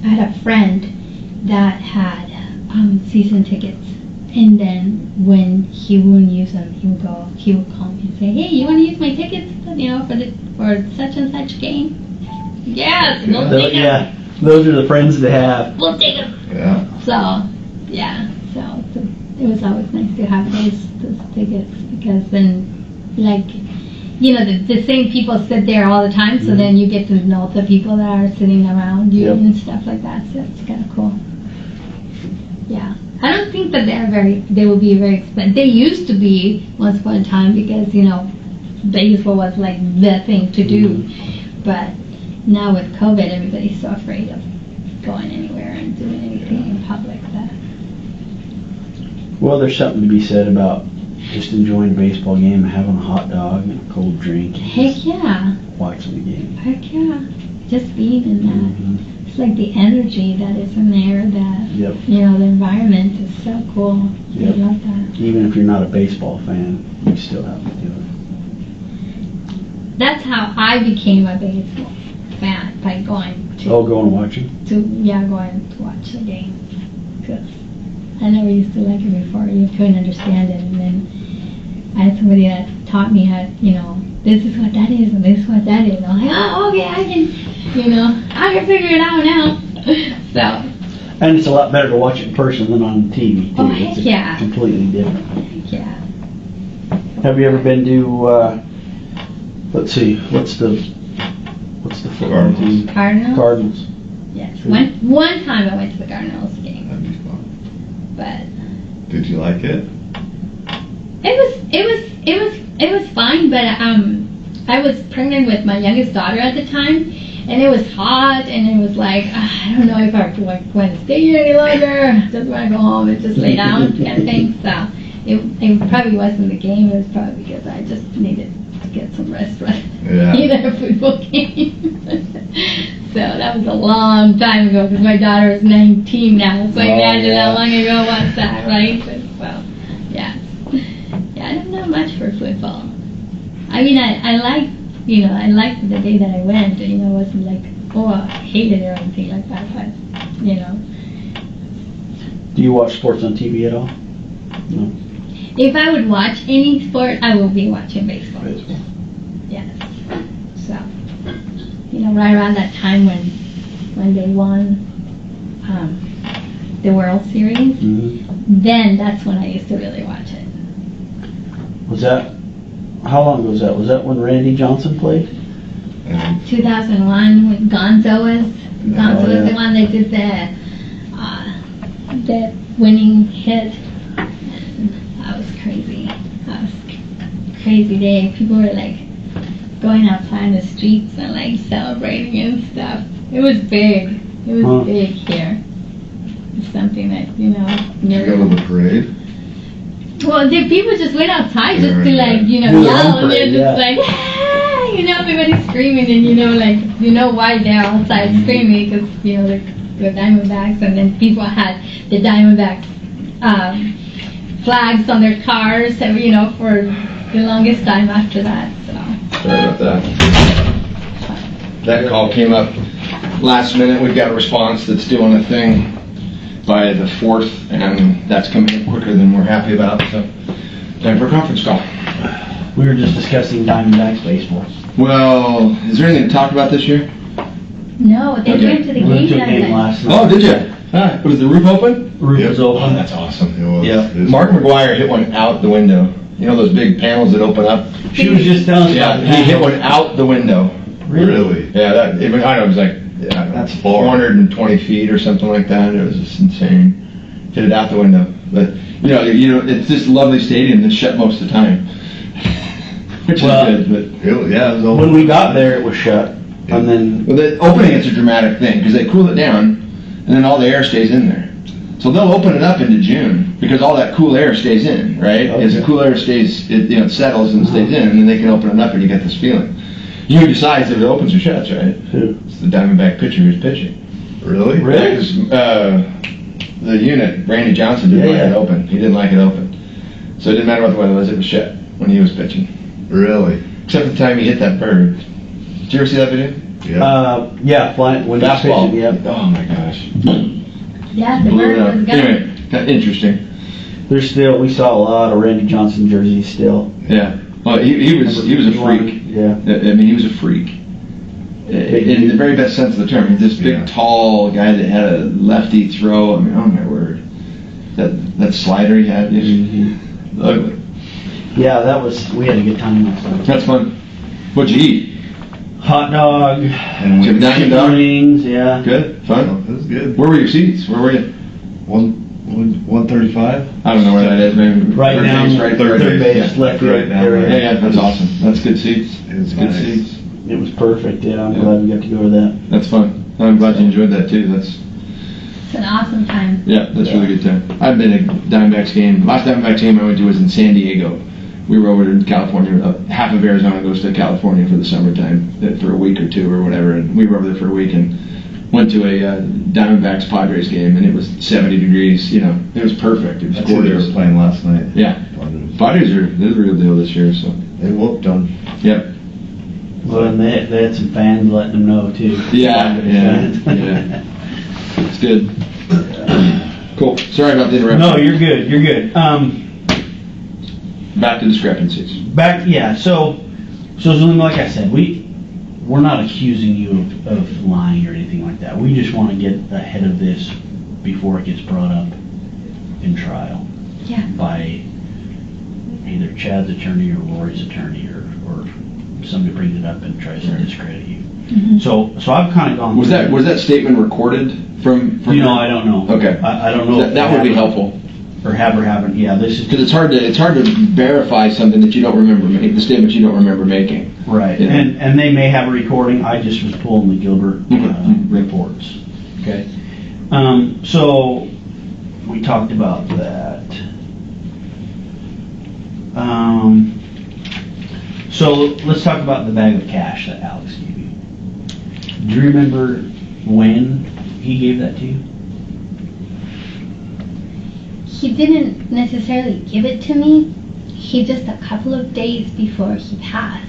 I had a friend that had season tickets, and then when he wouldn't use them, he would call me and say, "Hey, you want to use my tickets? For such and such game." Yes, we'll take them. Yeah, those are the friends to have. We'll take them. Yeah. So, yeah, it was always nice to have those tickets, because then, like, the same people sit there all the time, so then you get to know the people that are sitting around you Yep. and stuff like that, so it's kind of cool. Yeah. I don't think that they will be very expensive. They used to be once upon a time, because, baseball was like the thing to do. But now with COVID, everybody's so afraid of going anywhere and doing anything in public that. Well, there's something to be said about just enjoying a baseball game, having a hot dog and a cold drink, and Heck just yeah. watching the game. Heck yeah. Just being in that. Mhm. It's like the energy that is in there, that, Yep. the environment is so cool. Yep. I love that. Even if you're not a baseball fan, you still have to do it. That's how I became a baseball fan, by going to, Go and watch it. going to watch the game. 'Cause I never used to like it before. You couldn't understand it. And then I had somebody that taught me how, this is what that is and this is what that is. And I'm like, oh, okay, I can figure it out now. So, And it's a lot better to watch it in person than on TV, too. Oh, heck It's yeah. completely different. yeah. Have you ever been to, let's see, what's the football Cardinals. team? Cardinals? Cardinals. Yes. One time I went to the Cardinals game, That'd be fun. but Did you like it? it was fine, but I was pregnant with my youngest daughter at the time, and it was hot, and it was like, I don't know if I want to stay here any longer. Just want to go home and just lay down kind of thing. So it probably wasn't the game. It was probably because I just needed to get some rest right Yeah. in a football game. So that was a long time ago, because my daughter is 19 now. So imagine how long ago was that, right? So yeah, I don't know much for football. I mean, I liked the day that I went. It wasn't like, oh, I hated it or anything like that. But Do you watch sports on TV at all? No. if I would watch any sport, I will be watching baseball. Baseball. Yes. So, right around that time when they won the World Series, Mm-hmm. then that's when I used to really watch it. How long ago was that? Was that when Randy Johnson played? And 2001 when Gonzo was the yeah. one that did the winning hit. And that was crazy. That was a crazy day. People were like going outside in the streets and like celebrating and stuff. It was big. It was big here. It's something that did you never. go to the parade? Well, the people just went outside just to Yeah, like, Do their yell, own and they're parade, just yeah. like, everybody's screaming, and why they're outside screaming, because the Diamondbacks, and then people had the Diamondbacks flags on their cars, for the longest time after that. So Sorry about that. That call came up last minute. We've got a response that's doing a thing by the 4th, and that's coming in quicker than we're happy about. So Time for a conference call. We were just discussing Diamondbacks baseball. Well, is there anything to talk about this year? No, they Okay. went to the We went game to a game last night. Oh, did you? Ah, was the roof open? Roof Yep. was open. Oh, that's awesome. It was. Yeah. it was- Mark McGuire hit one out the window. You know those big panels that open up? She was just telling us Yeah, about he hit one out the window. Really? Yeah, I know, it was like, That's 420 feet or something like that. It was just insane. Hit it out the window. But, you know, it's this lovely stadium that's shut most of the time. Which Well, is good, Yeah, it was open. When we got there, it was shut. And then, but the opening is a dramatic thing because they cool it down and then all the air stays in there. So they'll open it up into June because all that cool air stays in, right? As the cool air stays, it settles and stays in, and then they can open it up and you get this feeling. You know who decides if it opens or shuts, right? Who? It's the Diamondback pitcher who's pitching. Really? Yeah, 'cause, the unit, Randy Johnson, didn't like it open. He didn't like it open. So it didn't matter what the weather was, it was shut when he was pitching. Really? Except the time he hit that bird. Did you ever see that video? Yeah. flying, when he's Fastball. pitching, yeah. Oh my gosh. Yeah, the Blew bird it up. was gone. Anyway, kind of interesting. We saw a lot of Randy Johnson jerseys still. Yeah. Well, he was a freak. Yeah. I mean, he was a freak. In the very best sense of the term. This big, Yeah. tall guy that had a lefty throw. I mean, oh my word. That slider he had, ugly. Yeah, we had a good time last night. That's fun. What'd you eat? Hot dog, And Chip we, Diamond dog? wings, yeah. Good? Fun? it was good. Where were your seats? Where were you? 135? I don't know where that is. Maybe Right third down, base, right third base, Yeah. left Right down area. Yeah, yeah, that's awesome. That's good seats. It was Good nice. seats. It was perfect, yeah. I'm Yeah. glad we got to go to that. That's fun. I'm glad you enjoyed that too. It's an awesome time. That's really good time. I've been at Diamondbacks game. Last Diamondbacks game I went to was in San Diego. We were over in California. Half of Arizona goes to California for the summertime for a week or two or whatever. And we were over there for a week and went to a Diamondbacks Padres game, and it was 70 degrees. You know, it was perfect. It was That's who they were gorgeous. playing last night. Yeah, Padres they're the real deal this year. So They whooped them. yep. Well, and they had some fans letting them know too. Yeah. It's good. Cool. Sorry about the interruption. No, you're good. You're good. Back to discrepancies. So Zulema, like I said, we're not accusing you of lying or anything like that. We just want to get ahead of this before it gets brought up in trial Yeah. by either Chad's attorney or Lori's attorney or somebody brings it up and tries to discredit you. Mhm. So I've kind of gone. Was that statement recorded from You know, her? I don't know. Okay. I don't know. if That they would be have helpful. Or have or haven't. Yeah, this is Because it's hard to verify something that you don't remember making, the statement you don't remember making. right. Yeah. And they may have a recording. I just was pulling the Gilbert Mhm. reports. Okay. So we talked about that. So let's talk about the bag of cash that Alex gave you. Do you remember when he gave that to you? He didn't necessarily give it to me. He just a couple of days before he passed.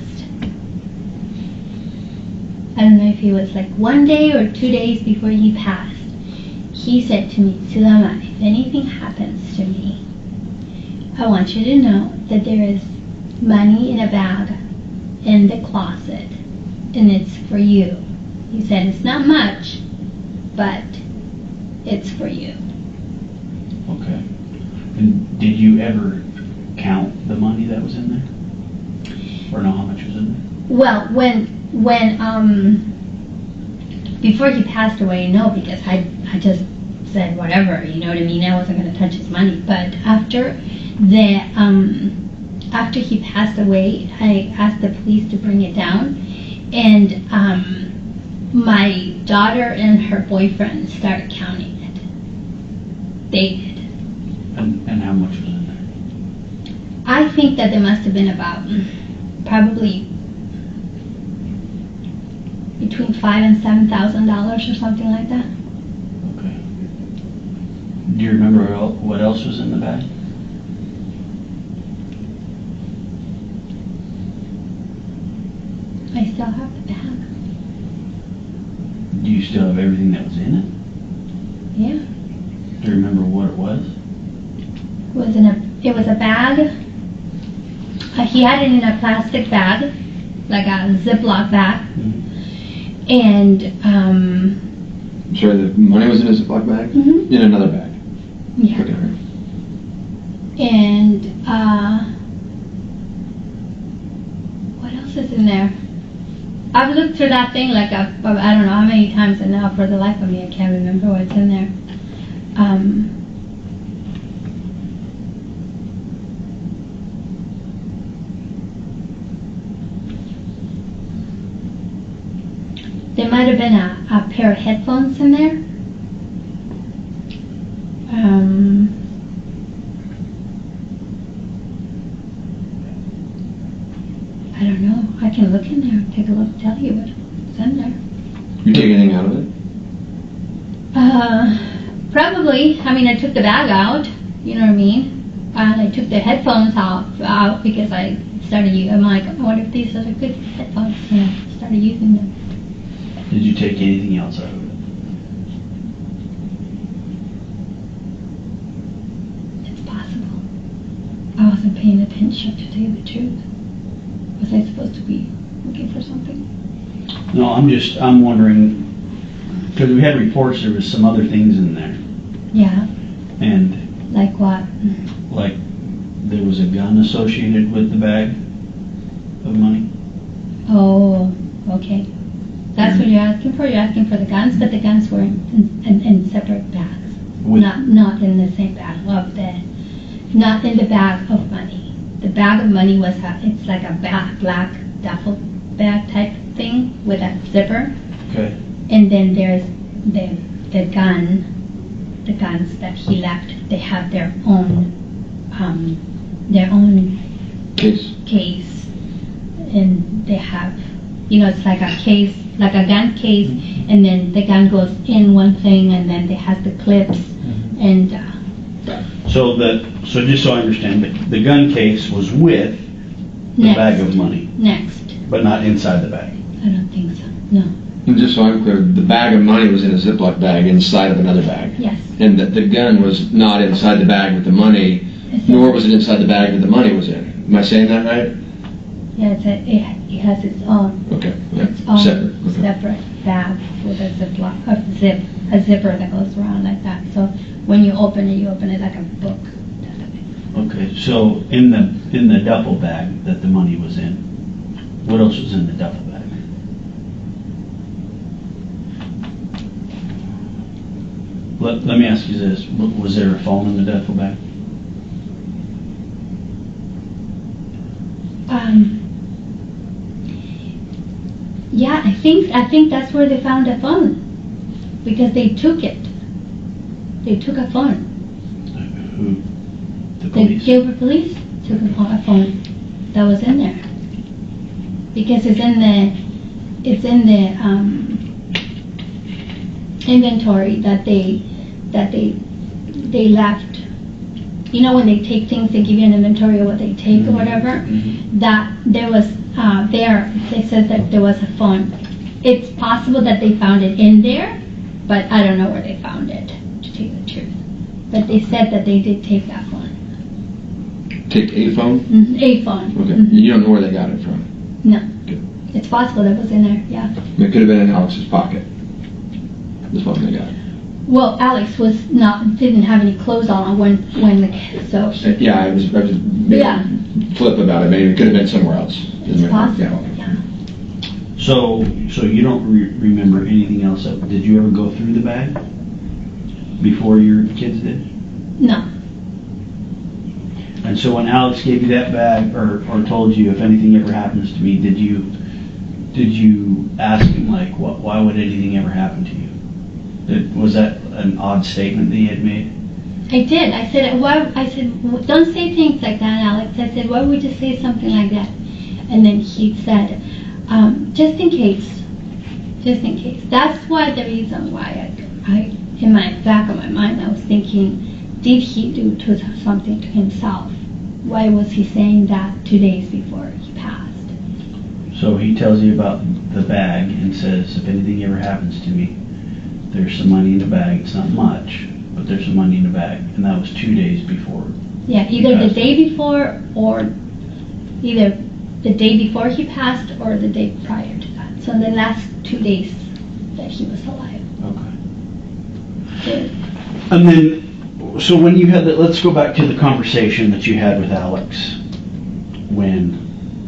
I don't know if it was like 1 day or 2 days before he passed. He said to me, Zulema, if anything happens to me, I want you to know that there is money in a bag in the closet, and it's for you. He said it's not much, but it's for you. Okay. And did you ever count the money that was in there? Or know how much was in there? Well, when before he passed away, no, because I just said whatever, you know what I mean? I wasn't going to touch his money. But after he passed away, I asked the police to bring it down, and my daughter and her boyfriend started counting it. They did. And how much was in there? I think that there must have been about probably between $5,000 and $7,000 or something like that. Okay. Do you remember what else was in the bag? I still have the bag. Do you still have everything that was in it? Yeah, Do you remember what it was? it was a bag he had it in a plastic bag, like a Ziploc bag, and Sure, the money was in a Ziploc bag? Mhm. In another bag? yeah, Okay. and what else is in there? I've looked through that thing like I don't know how many times, and now for the life of me I can't remember what's in there. There might have been a pair of headphones in there. I don't know. I can look in there, take a look, tell you what's in there. You take anything out of it? Probably. I mean, I took the bag out. You know what I mean? And I took the headphones out because I started. I'm like, I wonder if these are the good headphones. And I started using them. Did you take anything else out of it? It's possible. I wasn't paying attention, to tell you the truth. Was I supposed to be looking for something? No, I'm wondering, because we had reports there was some other things in there, Yeah. and Like what? like there was a gun associated with the bag of money. Oh, okay. That's what you're asking for? You're asking for the guns, but the guns were in separate bags. With- Not in the same bag of not in the bag of money. The bag of money was it's like a black duffel bag type thing with a zipper. Okay. And then there's the guns that he left. They have their own case, and they have, it's like a case, like a gun case, and then the gun goes in one thing, and then it has the clips, and So just so I understand, the gun case was with the next, bag of money, next. but not inside the bag. I don't think so. No. And just so I'm clear, the bag of money was in a Ziploc bag inside of another bag. Yes. And the gun was not inside the bag with the money, nor was it inside the bag that the money was in. Am I saying that right? Yeah, it has its own. Okay. Yeah. Its own Separate. Okay. separate bag with a zipper that goes around like that. So when you open it like a book. Okay, so in the duffel bag that the money was in, what else was in the duffel bag? Let me ask you this, was there a phone in the duffel bag? Yeah, I think that's where they found a phone, because they took it. They took a phone. Who? The The police? Gilbert police took a phone that was in there, because it's in the inventory that they left. When they take things, they give you an inventory of what they take or whatever. That there was they said that there was a phone. It's possible that they found it in there, but I don't know where they found it, to tell you the truth. But they said that they did take that phone. Take a phone? A phone. Okay. Mhm. You don't know where they got it from? No. Good. It's possible that was in there, yeah. It could have been in Alex's pocket. The phone they got. Well, Alex didn't have any clothes on so Yeah, I was Yeah. flip about it. Maybe it could have been somewhere else. it's possible, yeah. So you don't remember anything else? Did you ever go through the bag before your kids did? No. And so when Alex gave you that bag, or told you if anything ever happens to me, did you ask him like, why would anything ever happen to you? Was that an odd statement that he had made? I did. I said, don't say things like that, Alex. I said, why would you say something like that? And then he said, just in case. Just in case. That's why the reason why I in my back of my mind, I was thinking, did he do something to himself? Why was he saying that 2 days before he passed? So he tells you about the bag and says, if anything ever happens to me, there's some money in the bag. It's not much, but there's some money in the bag. And that was 2 days before. Yeah, either the day before or either the day before he passed or the day prior to that. So the last 2 days that he was alive. Okay. And then, so when you had let's go back to the conversation that you had with Alex when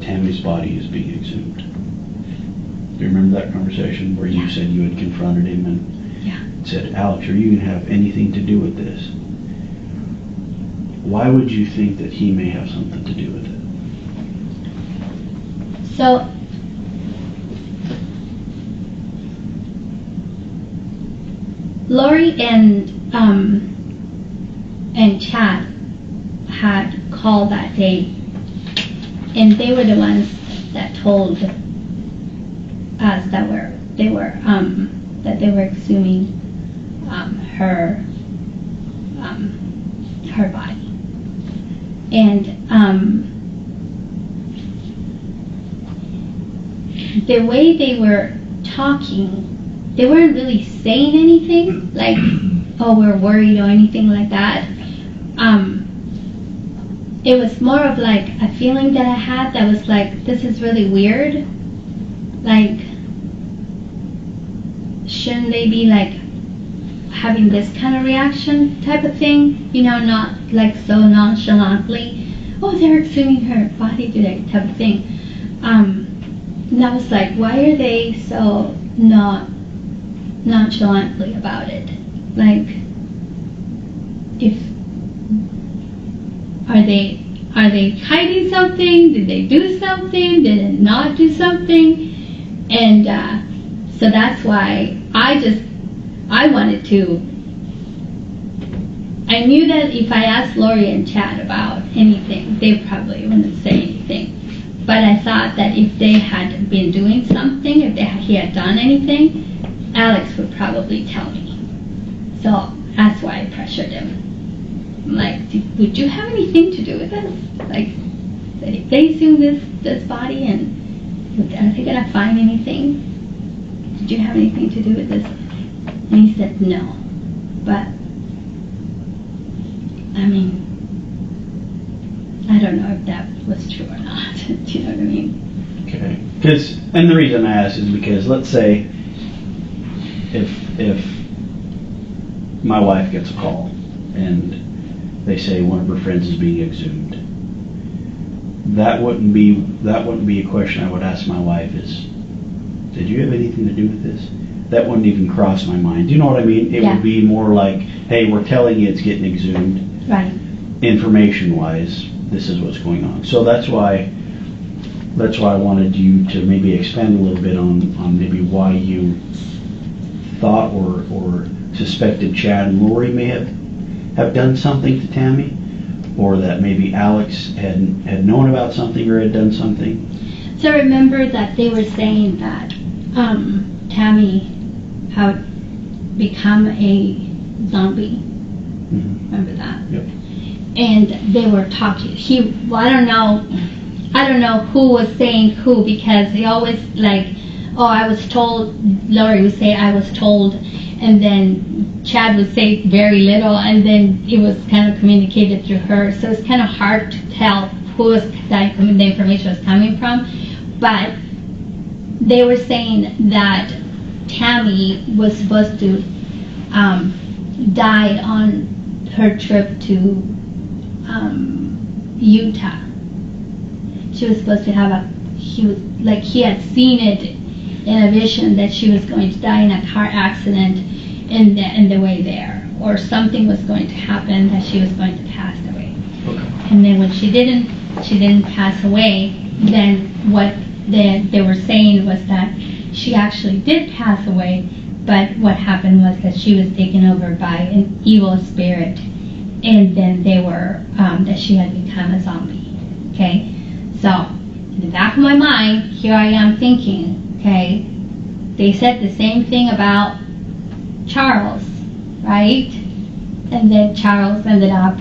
Tammy's body is being exhumed. Do you remember that conversation where you said you had confronted him and said, Alex, are you going to have anything to do with this? Why would you think that he may have something to do with it? So, Lori and Chad had called that day, and they were the ones that told us that they were exhuming her body, and the way they were talking, they weren't really saying anything like, "Oh, we're worried" or anything like that. It was more of like a feeling that I had that was like, this is really weird. Like, shouldn't they be like having this kind of reaction type of thing? You know, not like so nonchalantly, "Oh, they're exhuming her body today" type of thing. And I was like, why are they so not nonchalantly about it? Like, are they hiding something? Did they do something? Did they not do something? And so that's why I wanted to. I knew that if I asked Lori and Chad about anything, they probably wouldn't say anything. But I thought that if they had been doing something, if he had done anything, Alex would probably tell me. So that's why I pressured him. I'm like, would you have anything to do with this? Like, that if they exhume this body, and are they gonna find anything? Did you have anything to do with this? And he said no. But I mean, I don't know if that was true or not. Do you know what I mean? Okay. And the reason I ask is because, let's say, if my wife gets a call and they say one of her friends is being exhumed, that wouldn't be a question I would ask my wife is, did you have anything to do with this? That wouldn't even cross my mind. Do you know what I mean? It would be more like, hey, we're telling you it's getting exhumed. Right. Information-wise, this is what's going on. So that's why I wanted you to maybe expand a little bit on maybe why you thought or suspected Chad and Lori may have done something to Tammy, or that maybe Alex had known about something or had done something. So remember that they were saying that Tammy had become a zombie. Mm-hmm. Remember that? Yep. And they were talking. I don't know who was saying who, because they always like, oh, I was told. Lori would say, I was told, and then Chad would say very little, and then it was kind of communicated through her. So it's kind of hard to tell who the information was coming from. But they were saying that Tammy was supposed to die on her trip to Utah. She was supposed to have he had seen it in a vision that she was going to die in a car accident in the way there, or something was going to happen that she was going to pass away. Okay. And then when she didn't pass away, then what they were saying was that she actually did pass away, but what happened was that she was taken over by an evil spirit, and then they were that she had become a zombie. Okay, so in the back of my mind, here I am thinking, okay, they said the same thing about Charles, right? And then Charles ended up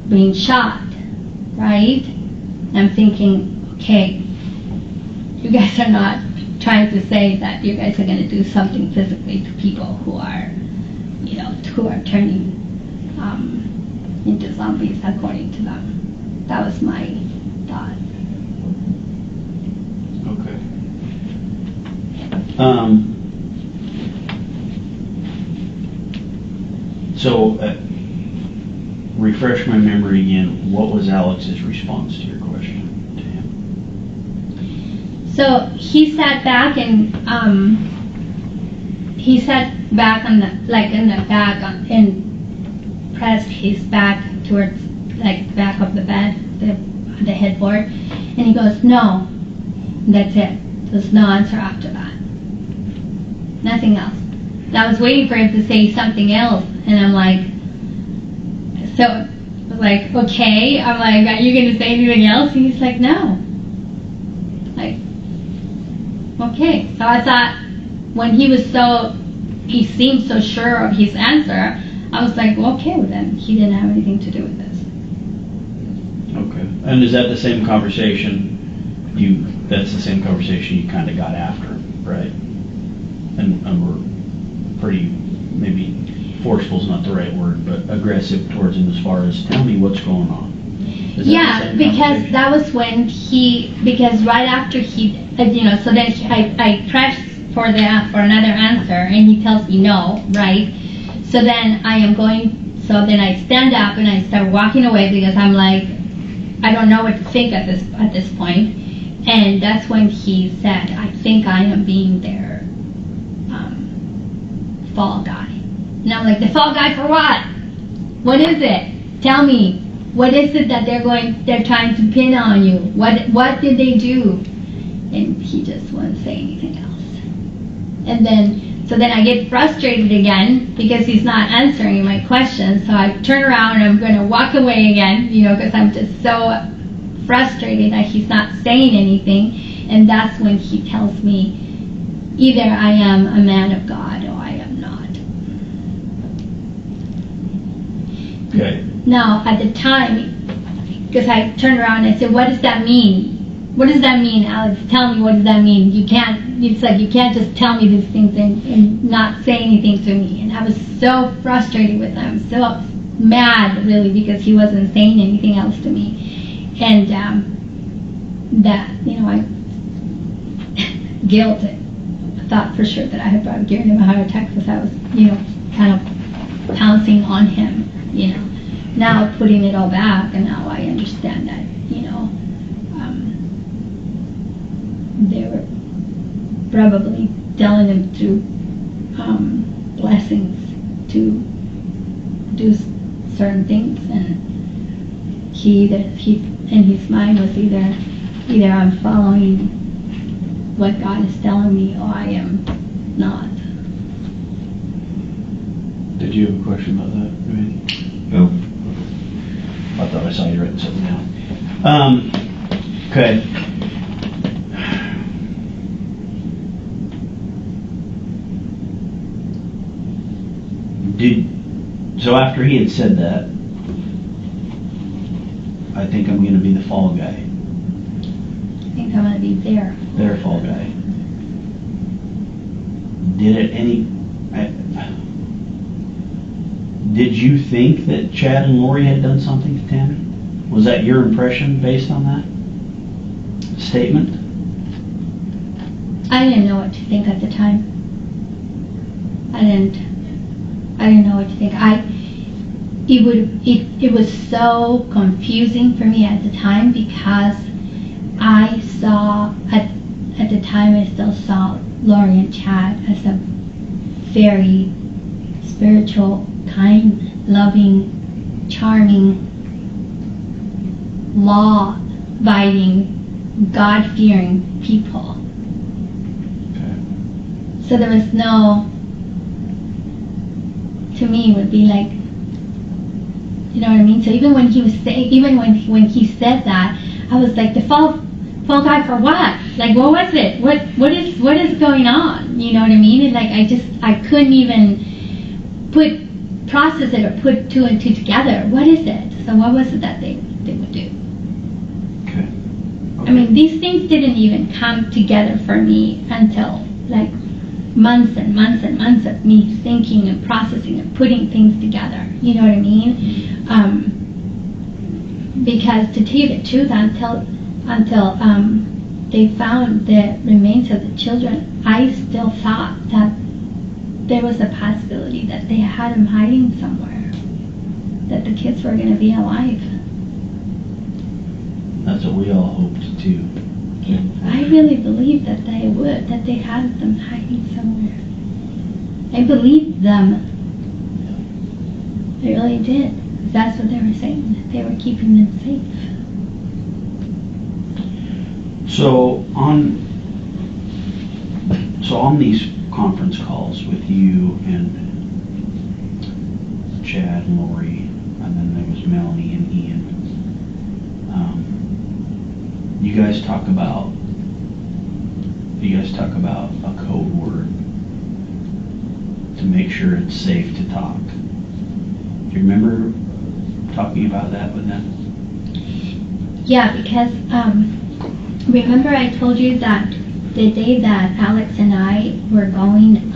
being shot, right? I'm thinking, okay, you guys are not trying to say that you guys are going to do something physically to people who are, who are turning into zombies according to them. That was my thought. So, refresh my memory again. What was Alex's response to your question to him? So he sat back and he sat back on the in the back and pressed his back towards back of the bed, the headboard, and he goes, "No, that's it. There's no answer after that. Nothing else." And I was waiting for him to say something else, and I'm like, okay. I'm like, "Are you going to say anything else?" And he's like, "No." Okay. So I thought when he seemed so sure of his answer, I was like, well, okay, well then he didn't have anything to do with this. Okay. And is that the same conversation that's the same conversation you kind of got after, right? And we're pretty, maybe forceful is not the right word, but aggressive towards him as far as, tell me what's going on. Is that the same Because conversation? that was when because right after so then I pressed for another answer, and he tells me no, right? So then then I stand up and I start walking away because I'm like, I don't know what to think at this point. And that's when he said, "I think I am being their fall guy." And I'm like, "The fall guy for what? What is it? Tell me. What is it that they're trying to pin on you? What did they do?" And he just wouldn't say anything else. And then I get frustrated again because he's not answering my questions. So I turn around and I'm going to walk away again, because I'm just so frustrated that he's not saying anything. And that's when he tells me, either I am a man of God or I am not. Okay. Now, at the time, because I turned around and I said, "What does that mean? What does that mean, Alex? Tell me, what does that mean? It's like you can't just tell me these things and not say anything to me." And I was so frustrated with him, so mad, really, because he wasn't saying anything else to me. And I guilt it. I thought for sure that I had probably given him a heart attack because I was, kind of pouncing on him, Now putting it all back, and now I understand that, they were probably telling him through blessings to do certain things, and he in his mind was either I'm following what God is telling me or I am not. Did you have a question about that? No. I thought I saw you writing something down. Okay. So after he had said that, "I think I'm going to be the fall guy." I think I'm going to be there. Their fall guy. Did you think that Chad and Lori had done something to Tammy? Was that your impression based on that statement? I didn't know what to think at the time. I didn't know what to think. It was so confusing for me at the time because I saw at the time I still saw Lori and Chad as a very spiritual, kind, loving, charming, law-abiding, God-fearing people. Okay. So there was no, to me, it would be like, you know what I mean? So even when he was when he said that, I was like, the fall guy for what? Like, what was it? What is going on? You know what I mean? And like, I couldn't even process it or put two and two together. What is it? So what was it that they would do? Okay. I mean, these things didn't even come together for me until like months and months and months of me thinking and processing and putting things together. You know what I mean? Because to tell you the truth, until they found the remains of the children, I still thought that there was a possibility that they had them hiding somewhere, that the kids were going to be alive. That's what we all hoped too. I really believed that they would, that they had them hiding somewhere. I believed them. I really did. That's what they were saying, that they were keeping them safe. So on these conference calls with you and Chad and Lori, and then there was Melanie and Ian, you guys talk about a code word to make sure it's safe to talk. Do you remember talking about that with them? Yeah, because remember I told you that the day that Alex and I were going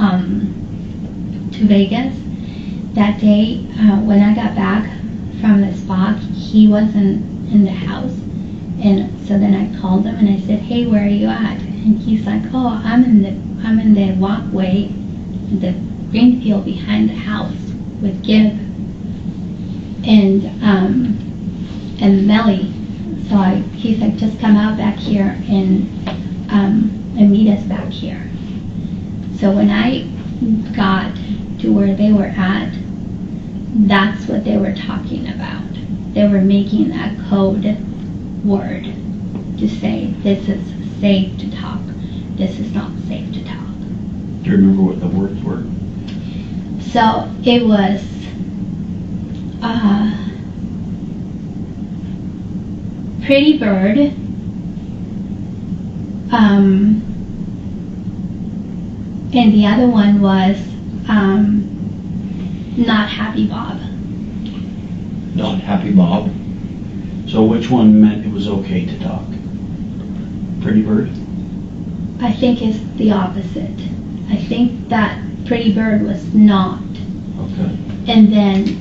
to Vegas, that day when I got back from the spa, he wasn't in the house. And so then I called him and I said, "Hey, where are you at?" And he's like, "Oh, I'm in the walkway, the green field behind the house with Gib and Melly." So he's like, "Just come out back here and meet us back here." So when I got to where they were at, that's what they were talking about. They were making a code word to say, this is safe to talk, this is not safe to talk. Do you remember what the words were? So it was pretty bird, and the other one was not happy Bob. Not happy Bob. So which one meant it was okay to talk? Pretty bird? I think it's the opposite. I think that pretty bird was not. Okay. And then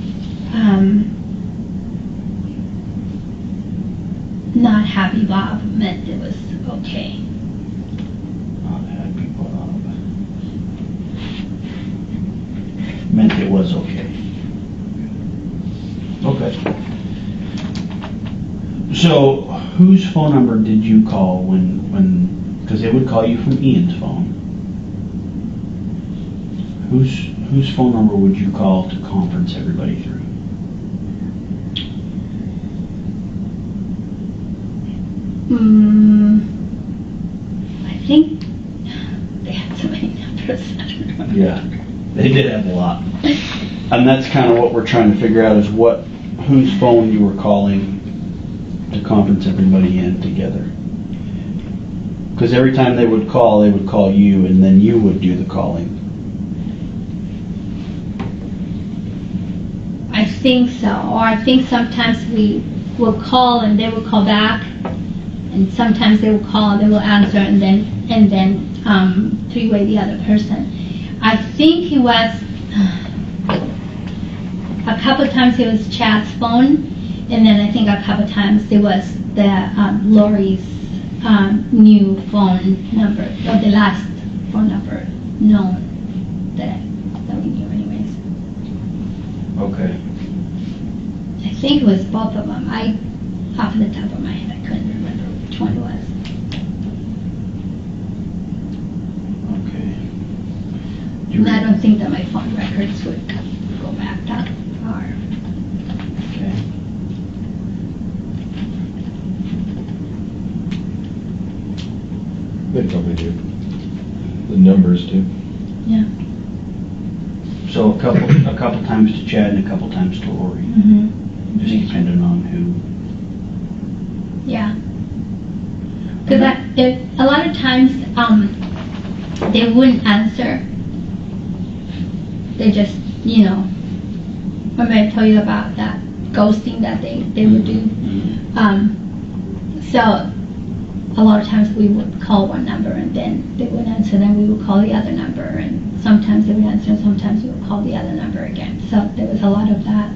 not happy Bob meant it was okay. Not happy Bob. Meant it was okay. Okay. So, whose phone number did you call because they would call you from Ian's phone. Whose phone number would you call to conference everybody through? I think they had so many numbers. I don't remember. Yeah, they did have a lot. And that's kind of what we're trying to figure out is whose phone you were calling to conference everybody in together. Because every time they would call you, and then you would do the calling. I think so. Or I think sometimes we will call and they will call back, and sometimes they will call and they will answer, and then three-way the other person. I think it was a couple times it was Chad's phone, and then I think a couple times it was the Lori's new phone number, or the last phone number known that we knew anyways. Okay. I think it was both of them. Off the top of my head, I couldn't remember which one it was. Okay. And I don't think that my phone records would go back that far. Okay. They probably do. The numbers do. Yeah. So a couple times to Chad and a couple times to Lori. Mm-hmm. Just depending on who. Yeah. Because a lot of times they wouldn't answer. They just, remember I told you about that ghosting that they would do. So a lot of times we would call one number and then they would answer, then we would call the other number, and sometimes they would answer and sometimes we would call the other number again. So there was a lot of that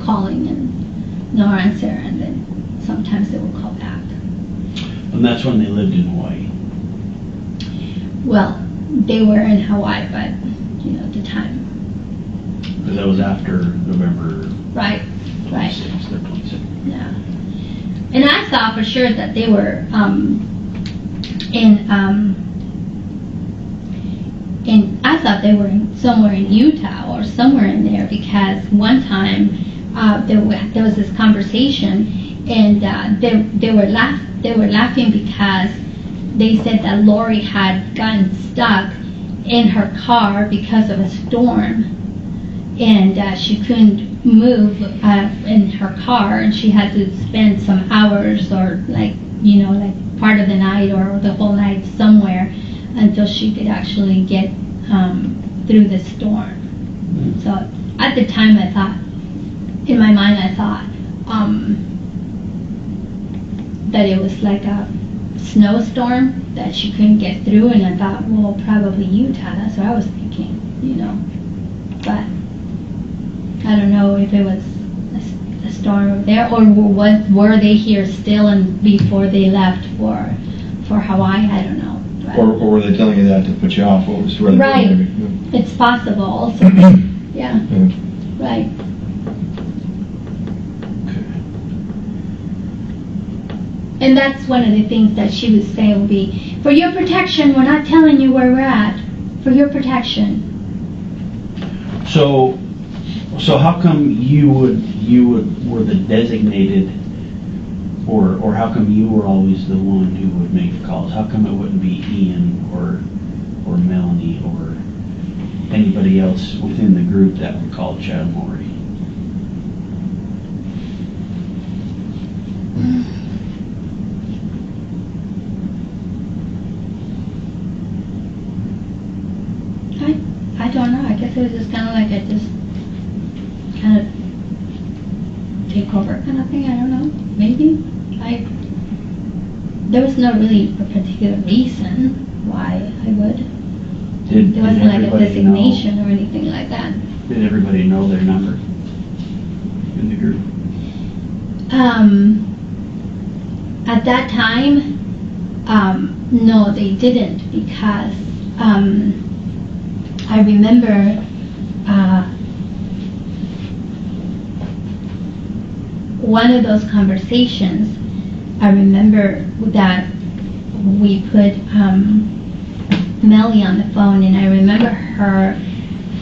calling and no answer, and then sometimes they would call back. And that's when they lived in Hawaii. Well, they were in Hawaii, but, the time. Because that was after November Right, right. 26th or 27th. Yeah. And I thought for sure that they were I thought they were somewhere in Utah or somewhere in there, because one time there was this conversation, and they were laughing because they said that Lori had gotten stuck in her car because of a storm, and she couldn't move in her car, and she had to spend some hours or like part of the night or the whole night somewhere until she could actually get through the storm. So at the time I thought, in my mind I thought that it was like a snowstorm that she couldn't get through, and I thought, well, probably Utah, that's what I was thinking, but I don't know if it was a storm over there, or were they here still and before they left for Hawaii? I don't know. But Or were they telling you that to put you off? What was the right. It's possible also. Yeah. Yeah. Right. And that's one of the things that she would say would be, for your protection, we're not telling you where we're at. For your protection. So how come you were the designated, or how come you were always the one who would make the calls? How come it wouldn't be Ian or Melanie or anybody else within the group that would call Chad and Lori? I don't know. I guess it was just kind of like kind of take over kind of thing. I don't know. Maybe. There was no really a particular reason why I would. There wasn't like a designation or anything like that. Did everybody know their number in the group? At that time, no, they didn't, because I remember one of those conversations. I remember that we put Melly on the phone, and I remember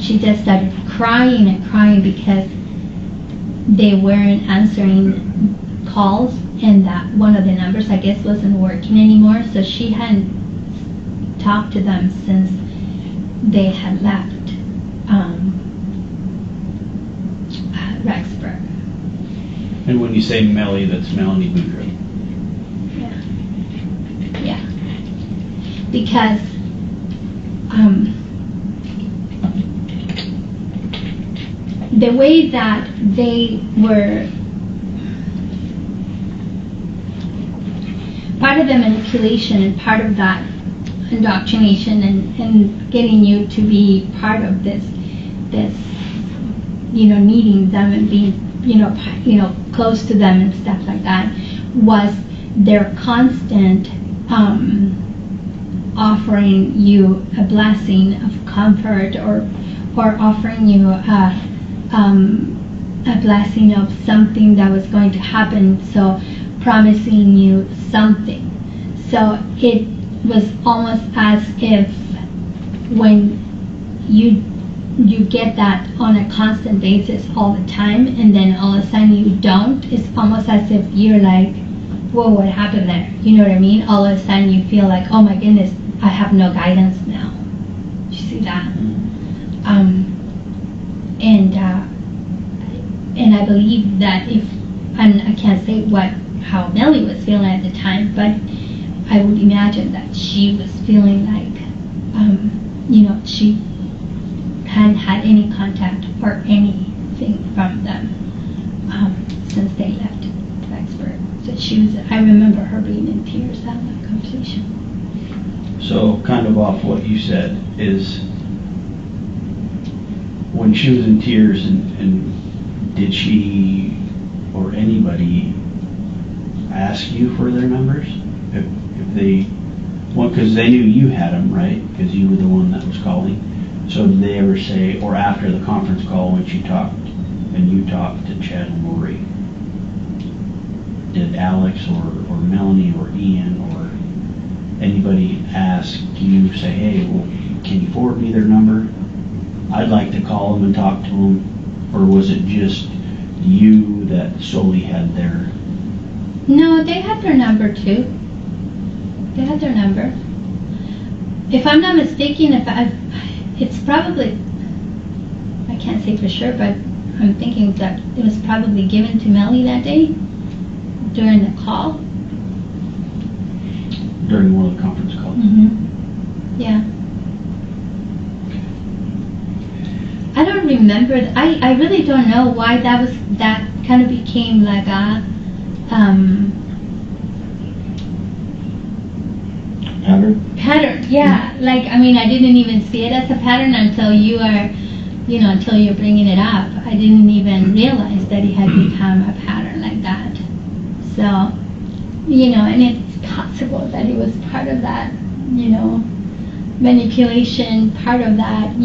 she just started crying and crying because they weren't answering calls, and that one of the numbers, I guess, wasn't working anymore, so she hadn't talked to them since they had left Rexburg. And when you say Melly, that's Melanie Boudreaux. Yeah. Because the way that they were, part of the manipulation and part of that indoctrination and getting you to be part of this needing them and being close to them and stuff like that, was their constant offering you a blessing of comfort, or offering you a blessing of something that was going to happen, so promising you something. So it was almost as if when you get that on a constant basis all the time, and then all of a sudden you don't, it's almost as if you're like, whoa, what happened there? You know what I mean? All of a sudden you feel like, oh my goodness, I have no guidance now. You see that? And I believe that I can't say how Melly was feeling at the time, but I would imagine that she was feeling like, she hadn't had any contact or anything from them since they left Rexburg. So I remember her being in tears having that conversation. So kind of off what you said is, when she was in tears, and did she or anybody ask you for their numbers? If they, well, because they knew you had them, right? Because you were the one that was calling. So did they ever say, or after the conference call, when you talked to Chad and Lori, did Alex or Melanie or Ian or anybody ask you, say, hey, well, can you forward me their number? I'd like to call them and talk to them. Or was it just you that solely had their... No, they had their number too. They had their number. If I'm not mistaken, it's probably, I can't say for sure, but I'm thinking that it was probably given to Melly that day during the call. During one of the conference calls? Yeah. I don't remember. I really don't know why that kind of became like a pattern. Yeah. Like, I mean, I didn't even see it as a pattern until until you're bringing it up. I didn't even realize that it had become a pattern like that. So, and it's possible that it was part of that, manipulation, part of that,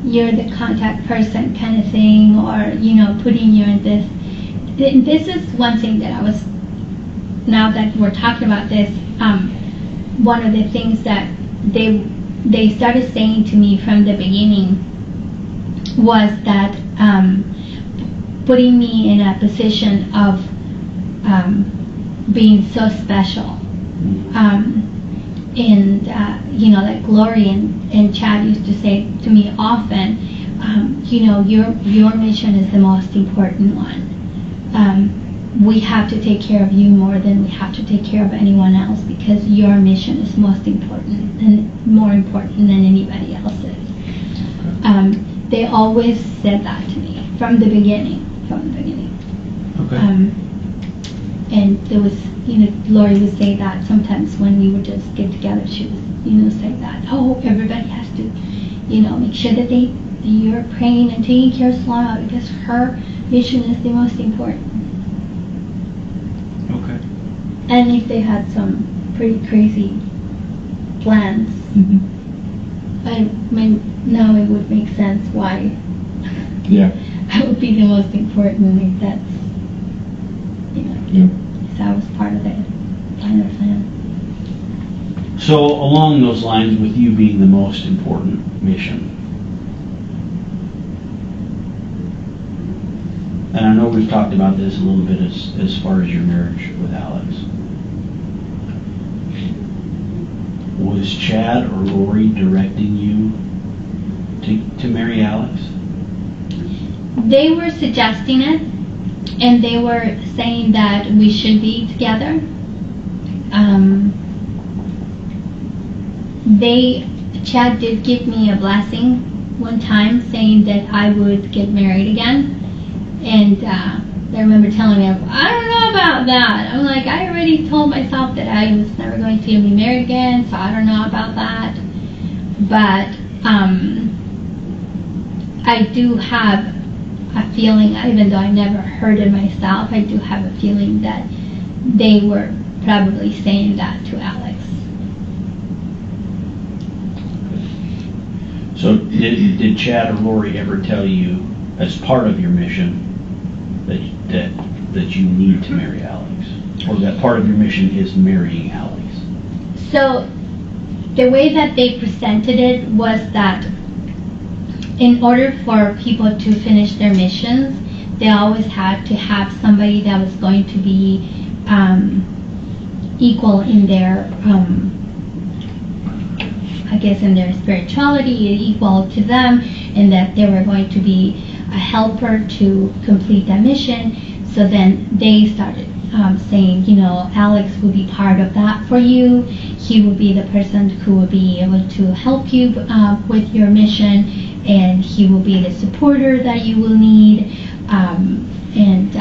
you're the contact person kind of thing, or, putting you in this. This is one thing that now that we're talking about this, one of the things that they started saying to me from the beginning was that putting me in a position of being so special. Like Glory and Chad used to say to me often, your mission is the most important one. We have to take care of you more than we have to take care of anyone else, because your mission is most important and more important than anybody else's. They always said that to me from the beginning. Okay. And there was, Lori would say that sometimes when we would just get together, she would, say that, oh, everybody has to, make sure that you're praying and taking care of Zulema, because her mission is the most important. Okay. And if they had some pretty crazy plans, I mean, now it would make sense why I would be the most important, if that's, if that was part of the final plan. So along those lines, with you being the most important mission, and I know we've talked about this a little bit as far as your marriage with Alex. Was Chad or Lori directing you to marry Alex? They were suggesting it, and they were saying that we should be together. Chad did give me a blessing one time, saying that I would get married again. And I remember telling me, I don't know about that. I'm like, I already told myself that I was never going to be married again, so I don't know about that. But I do have a feeling, even though I never heard it myself, I do have a feeling that they were probably saying that to Alex. So did Chad or Lori ever tell you, as part of your mission, that you need to marry Alex, or that part of your mission is marrying Alex? So the way that they presented it was that in order for people to finish their missions, they always had to have somebody that was going to be equal in their, in their spirituality, equal to them, and that they were going to be a helper to complete that mission. So then they started saying, Alex will be part of that for you. He will be the person who will be able to help you with your mission, and he will be the supporter that you will need, and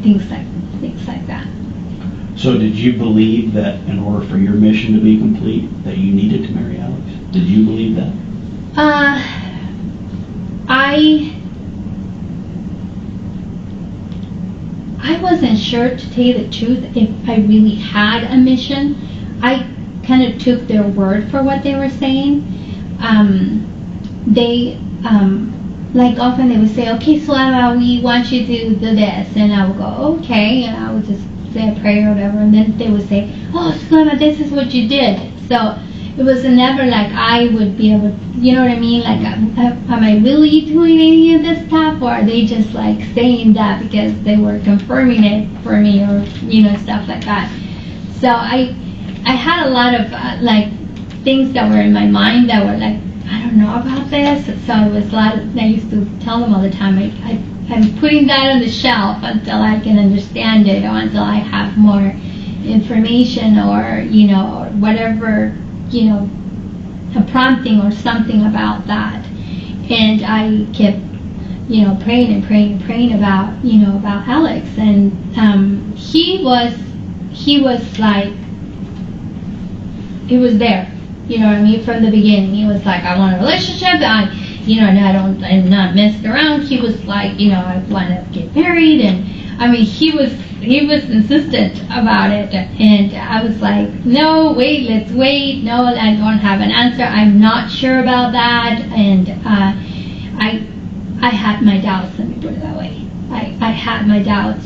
things like that. So did you believe that in order for your mission to be complete, that you needed to marry Alex? Did you believe that? I wasn't sure, to tell you the truth, if I really had a mission. I kind of took their word for what they were saying. They, like often they would say, okay, Zulema, we want you to do this. And I would go, okay, and I would just say a prayer or whatever. And then they would say, oh, Zulema, this is what you did. So it was never like I would be able, you know what I mean? Like, am I really doing any of this stuff? Or are they just like saying that because they were confirming it for me, or, you know, stuff like that. So I had a lot of like things that were in my mind that were like, I don't know about this. So it was a lot of, I used to tell them all the time, I'm putting that on the shelf until I can understand it, or until I have more information, or, you know, or whatever, you know, a prompting or something about that. And I kept, you know, praying and praying and praying about, you know, about Alex. And he was like, he was there, you know what I mean, from the beginning. He was like, I want a relationship, you know, and I'm not messing around. He was like, you know, I want to get married. And I mean, he was insistent about it. And I was like, no, wait, let's wait. No, I don't have an answer. I'm not sure about that. And I had my doubts, let me put it that way. I had my doubts.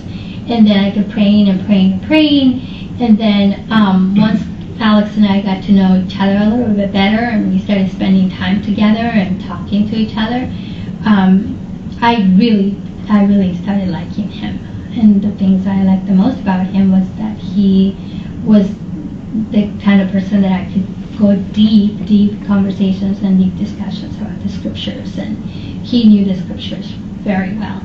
And then I kept praying and praying and praying. And then once Alex and I got to know each other a little bit better, and we started spending time together and talking to each other, I really started liking him. And the things I liked the most about him was that he was the kind of person that I could go deep conversations and deep discussions about the scriptures. And he knew the scriptures very well.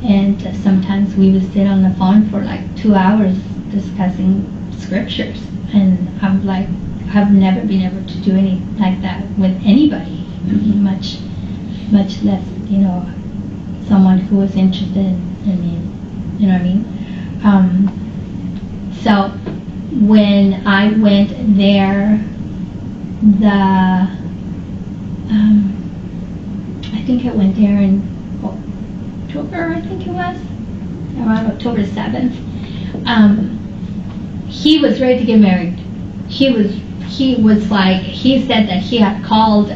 And sometimes we would sit on the phone for like 2 hours discussing scriptures. And I'm like, I've never been able to do anything like that with anybody. I mean, much less, you know, someone who was interested in me. You know what I mean? So when I went there, I think I went there in October, I think it was, around October 7th. He was ready to get married. He was like, he said that he had called,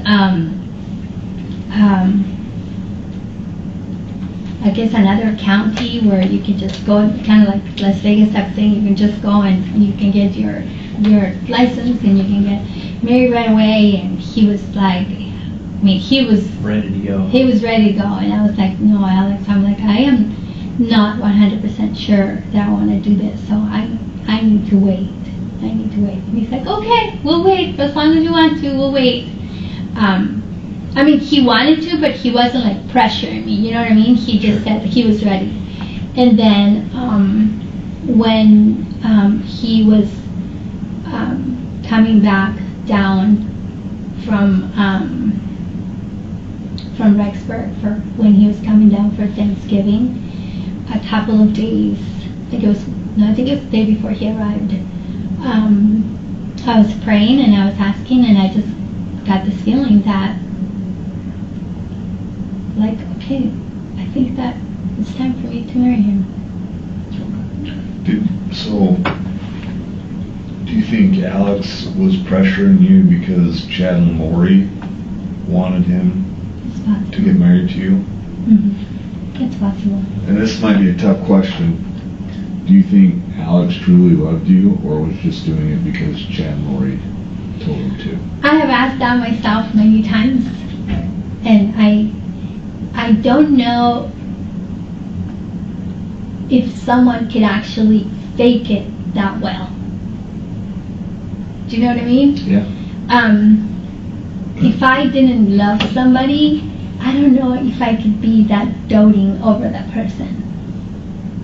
I guess another county where you could just go, kind of like Las Vegas type thing. You can just go and you can get your license and you can get married right away. And he was like, I mean, he was ready to go. He was ready to go, and I was like, no, Alex. I'm like, I am not 100% sure that I want to do this, so I need to wait. I need to wait. And he's like, okay, we'll wait for as long as you want to. We'll wait. I mean, he wanted to, but he wasn't like pressuring me. You know what I mean? He just said he was ready. And then when he was coming back down from Rexburg for when he was coming down for Thanksgiving, a couple of days, I think it was the day before he arrived, I was praying and I was asking, and I just got this feeling that, like, okay, I think that it's time for me to marry him. Do you think Alex was pressuring you because Chad and Lori wanted him to get married to you? Mm-hmm. It's possible. And this might be a tough question. Do you think Alex truly loved you, or was just doing it because Chad and Lori told him to? I have asked that myself many times, and I don't know if someone could actually fake it that well. Do you know what I mean? Yeah. If I didn't love somebody, I don't know if I could be that doting over that person.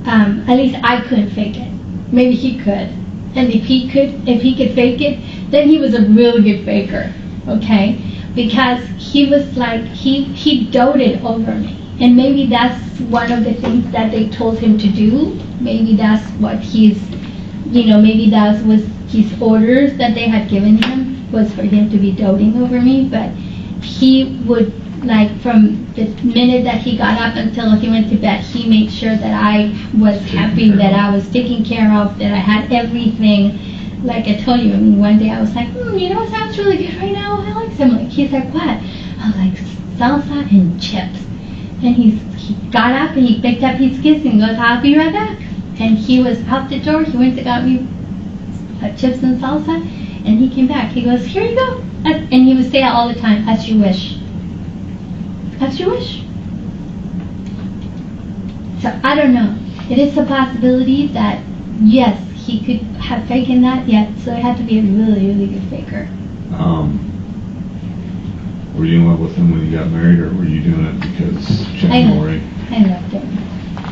At least I couldn't fake it. Maybe he could. And if he could fake it, then he was a really good faker. Okay? Because he was like, he doted over me. And maybe that's one of the things that they told him to do. Maybe that's what maybe that was his orders that they had given him, was for him to be doting over me. But he would Like from the minute that he got up until he went to bed, he made sure that I was happy, that I was taken care of, that I had everything. Like I told you, I mean, one day I was like, you know what sounds really good right now, Alex? I'm like, he's like, what? I was like, salsa and chips. And he got up and he picked up his kids and goes, I'll be right back. And he was out the door. He went to got me chips and salsa, and he came back. He goes, here you go. And he would say it all the time, as you wish. As you wish. So I don't know. It is a possibility that, yes, he could have faken that, yet. So it had to be a really, really good faker. Were you in love with him when you got married, or were you doing it because Chuck and Lori? I loved him.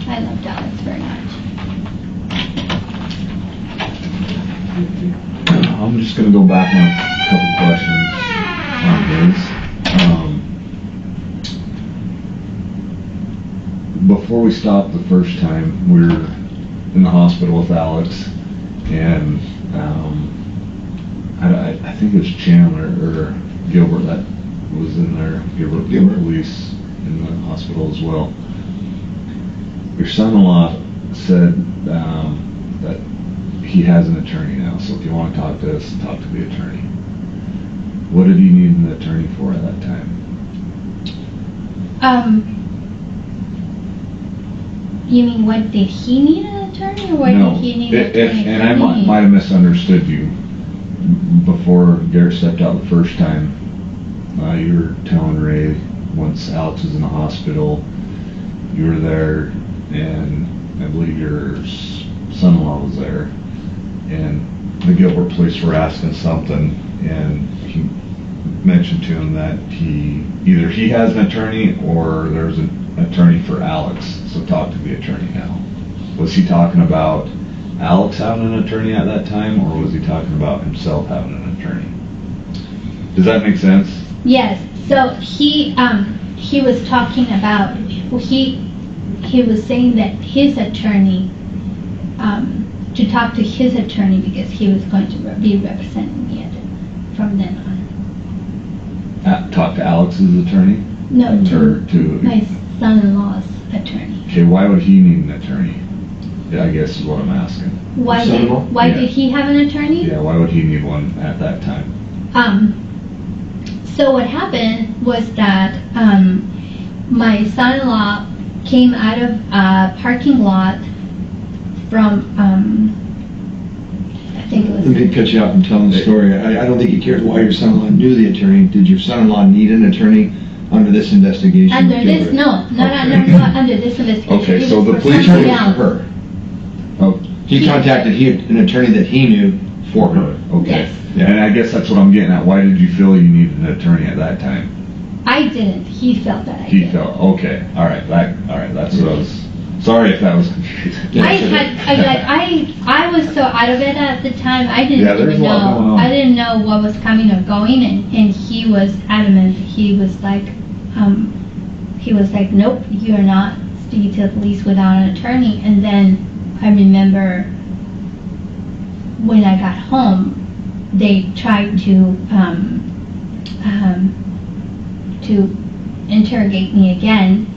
I loved Alex very much. I'm just going to go back on a couple questions on his. Before we stopped the first time, we were in the hospital with Alex, and I think it was Chandler or Gilbert that was in there. Gilbert Police in the hospital as well. Your son-in-law said that he has an attorney now, so if you want to talk to us, talk to the attorney. What did he need an attorney for at that time? You mean, what did he need an attorney, or what did he need an attorney? And I might have misunderstood you before Garrett stepped out the first time. You were telling Ray, once Alex was in the hospital, you were there, and I believe your son-in-law was there, and the Gilbert police were asking something, and he mentioned to him that either he has an attorney or there's an attorney for Alex, so talk to the attorney now. Was he talking about Alex having an attorney at that time, or was he talking about himself having an attorney? Does that make sense? Yes. So he was talking about, he was saying that his attorney, to talk to his attorney, because he was going to be representing me from then on. Talk to Alex's attorney? No, to my to son-in-law's attorney. Okay, why would he need an attorney? I guess is what I'm asking. Why Yeah. did he have an attorney? Yeah, why would he need one at that time? So what happened was that my son-in-law came out of a parking lot from, I think it was... Let me cut you off and tell the story. I don't think he cares why your son-in-law knew the attorney. Did your son-in-law need an attorney under this investigation? Under this, no, not under this investigation. Okay, It so was the for police somebody attorney was else. her. Oh, He contacted an attorney that he knew for her. okay. Yes. Yeah. And I guess that's what I'm getting at. Why did you feel you needed an attorney at that time? I didn't. He felt that I He did. felt, okay, all right, that's what I was, sorry if that was confusing. I was so out of it at the time. I didn't Yeah, there's even a lot going know. on. I didn't know what was coming or going, and he was adamant. He was like, nope, you are not speaking to the police without an attorney. And then I remember when I got home, they tried to interrogate me again.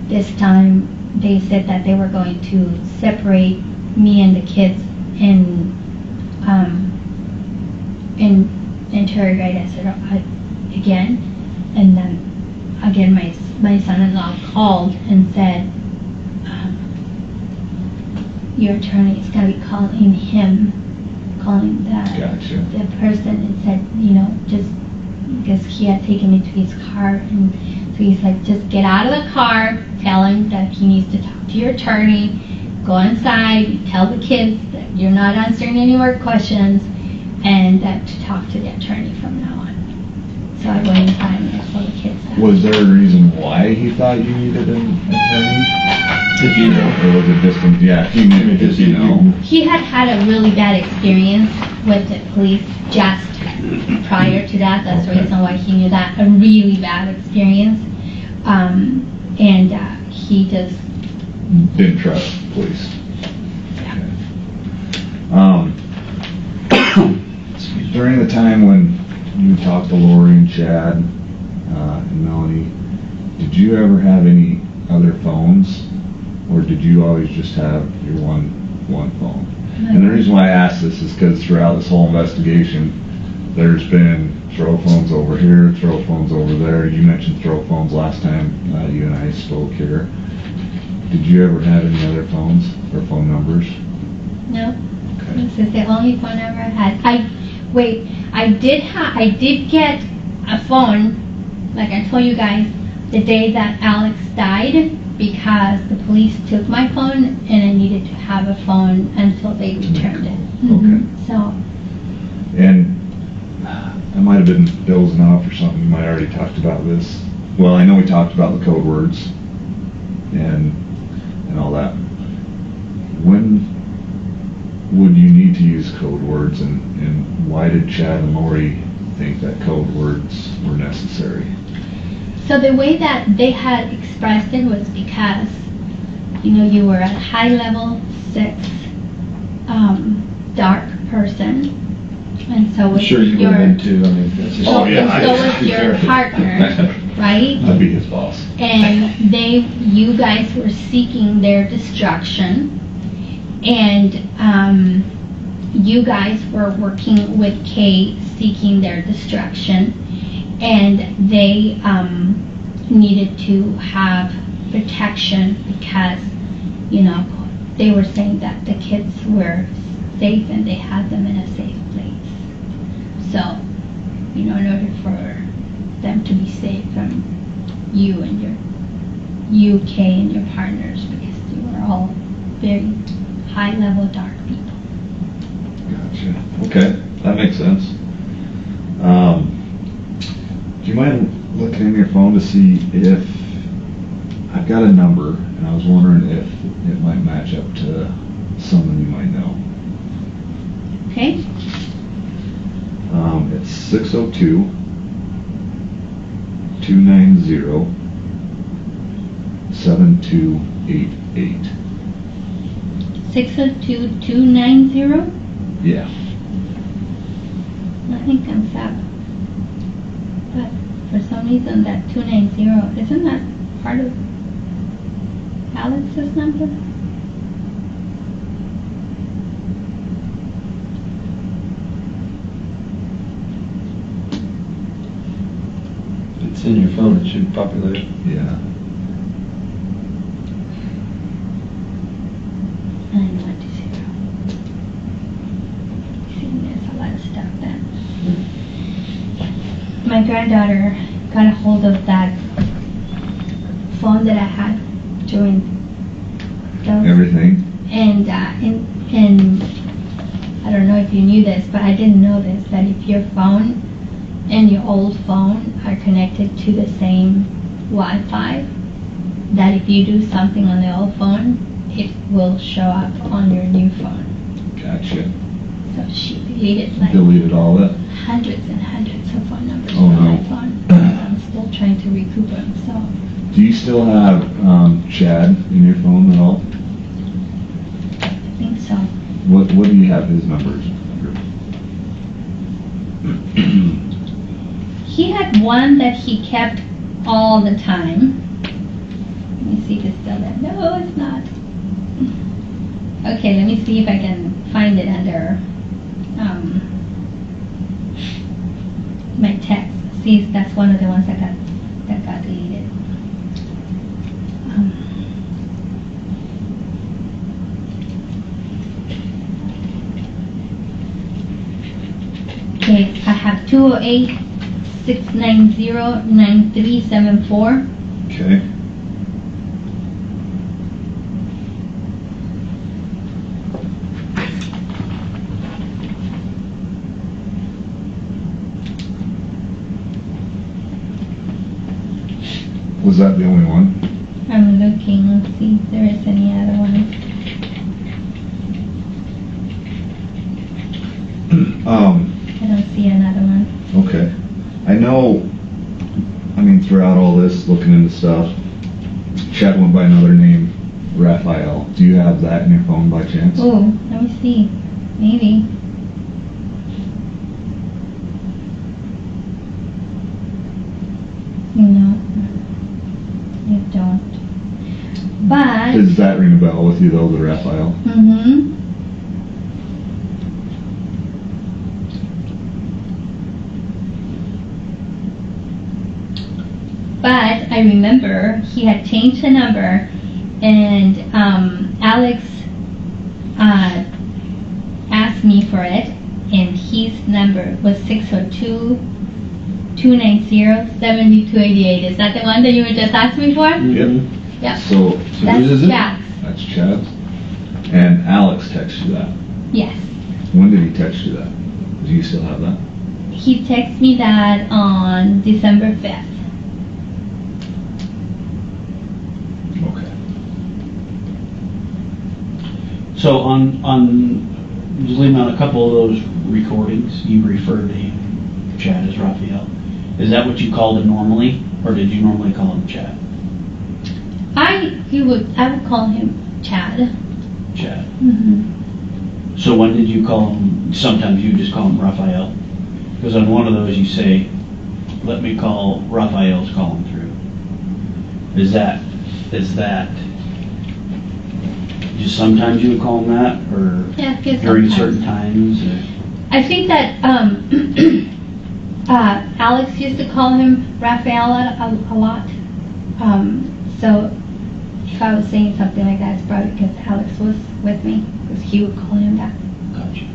This time they said that they were going to separate me and the kids and interrogate us again. And then again my son-in-law called and said, your attorney is going to be calling Gotcha. the person, and said, just because he had taken me to his car, and so he's like, just get out of the car, tell him that he needs to talk to your attorney, go inside, tell the kids that you're not answering any more questions, and that to talk to the attorney from now on. So I went inside and I told the kids that. Was there a reason why he thought you needed an attorney? If you know. Or was it just, he knew, because you know. He had a really bad experience with the police just prior to that. That's the reason why he knew that. A really bad experience. And he just... Didn't trust police. Yeah. During the time when you talked to Lori and Chad and Melanie, you ever have any other phones, or did you always just have your one phone? And the reason why I ask this is because throughout this whole investigation, there's been throw phones over here, throw phones over there. You mentioned throw phones last time you and I spoke here. Did you ever have any other phones or phone numbers? No. Okay. This is the only phone I ever had. I did get a phone, like I told you guys, the day that Alex died, because the police took my phone and I needed to have a phone until they returned it. Okay. So, And I might have been dozing off or something. You might have already talked about this. Well, I know we talked about the code words and all that. When would you need to use code words, and why did Chad and Lori think that code words were necessary? so the way that they had expressed it was because, you were a high-level 6 dark person, and so I'm was sure you your, would have been too. I mean, that's just. Oh, yeah, and so was your partner, right? I'd be his boss. And you guys were seeking their destruction, and you guys were working with Kay seeking their destruction, and they needed to have protection because, they were saying that the kids were safe and they had them in a safe place. So, in order for them to be safe from you and you, Kay, and your partners, because you were all very high-level dark people. Gotcha. Okay, that makes sense. Do you mind looking in your phone to see if I've got a number, and I was wondering if it might match up to someone you might know. Okay? It's 602-290-7288. 602-290? Yeah. Nothing comes up. But for some reason that 290, isn't that part of Alex's number? If it's in your phone, it should populate. Yeah. 910. See, there's a lot of stuff then. My granddaughter got a hold of that phone that I had during those, Everything. and I don't know if you knew this, but I didn't know this, that if your phone and your old phone are connected to the same Wi-Fi, that if you do something on the old phone, it will show up on your new phone. Gotcha. So she deleted like Deleted all that. hundreds and hundreds of phone numbers Oh, from no. my phone. I'm still trying to recoup them, so. Do you still have Chad in your phone at all? I think so. What do you have his numbers under? He had one that he kept all the time. Let me see if it's still there. No, it's not. Okay, let me see if I can find it under my text. See if that's one of the ones that got deleted. Okay, I have 208-690-9374. Okay. Was that the only one? I'm looking, let's see if there is any other ones. I don't see another one. Okay. I know, throughout all this, looking into stuff, Chad went by another name, Raphael. Do you have that in your phone by chance? Oh, let me see. Maybe. No. I don't. But, Does that ring a bell with you though, the Raphael? mm-hmm. But I remember he had changed the number, and Alex asked me for it, and his number was 602-290-7288. Is that the one that you were just asking me for? Yep. Yep. So That's whose is it? Chad's. That's Chad's. And Alex texted you that. Yes. When did he text you that? Do you still have that? He texted me that on December 5th. Okay. So on Zulema, on a couple of those recordings, you referred to him, Chad, as Raphael. Is that what you called him normally, or did you normally call him Chad? I would call him Chad. Chad. Mm-hmm. So when did you call him? Sometimes you just call him Raphael, because on one of those you say, "Let me call Raphael's calling through." Is that just sometimes you would call him that, or Yeah, I guess during sometimes. certain times? Or? I think that Alex used to call him Raphael a lot. So if I was saying something like that, it's probably because Alex was with me, because he would call him that. Gotcha.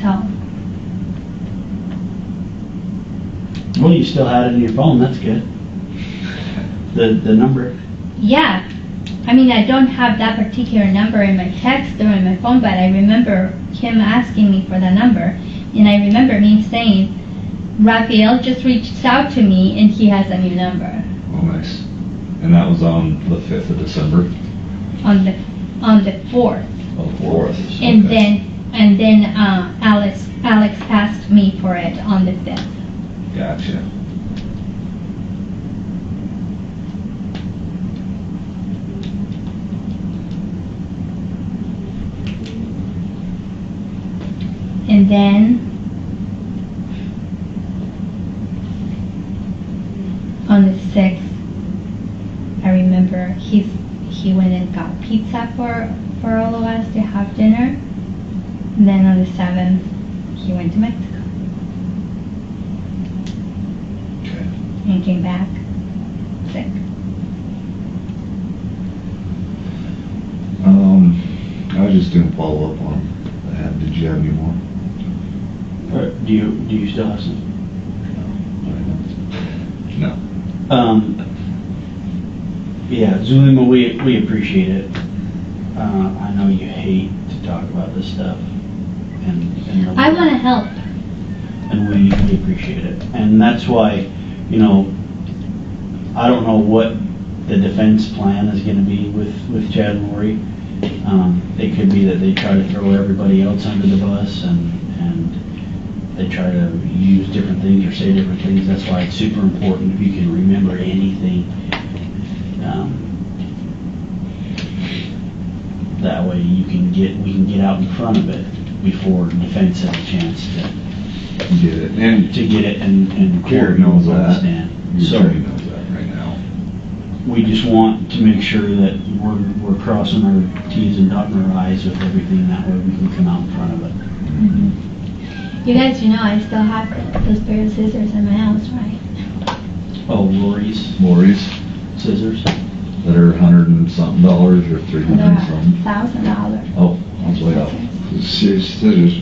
So, Well, you still had it in your phone. That's good. The number. yeah. I mean, I don't have that particular number in my text or in my phone, but I remember him asking me for the number. And I remember me saying, Raphael just reached out to me and he has a new number Oh, nice. And that was on the 5th of December? on the 4th. Oh, 4th. And Okay. then Alex asked me for it on the 5th. Gotcha. And then on the 6th, I remember he went and got pizza for all of us to have dinner. And then on the 7th, he went to Mexico Okay. and came back sick. I was just doing follow up on that. Did you have any more? Do you still have some? No. Yeah, Zulema, we appreciate it. I know you hate to talk about this stuff, and I want to help. and we appreciate it, and that's why, I don't know what the defense plan is going to be with Chad and Lori. It could be that they try to throw everybody else under the bus, and they try to use different things or say different things. That's why it's super important if you can remember anything. That way we can get out in front of it before defense has a chance Get it. And to get it and Jared court knows will that. understand. Your So attorney knows that right now. we just want to make sure that we're crossing our T's and dotting our I's with everything. That way we can come out in front of it. You guys, I still have those pair of scissors in my house, right? Oh, Lori's Lori's scissors. that are $100 and something or $300 They're and something. $1,000. Oh, that's way up. Serious scissors.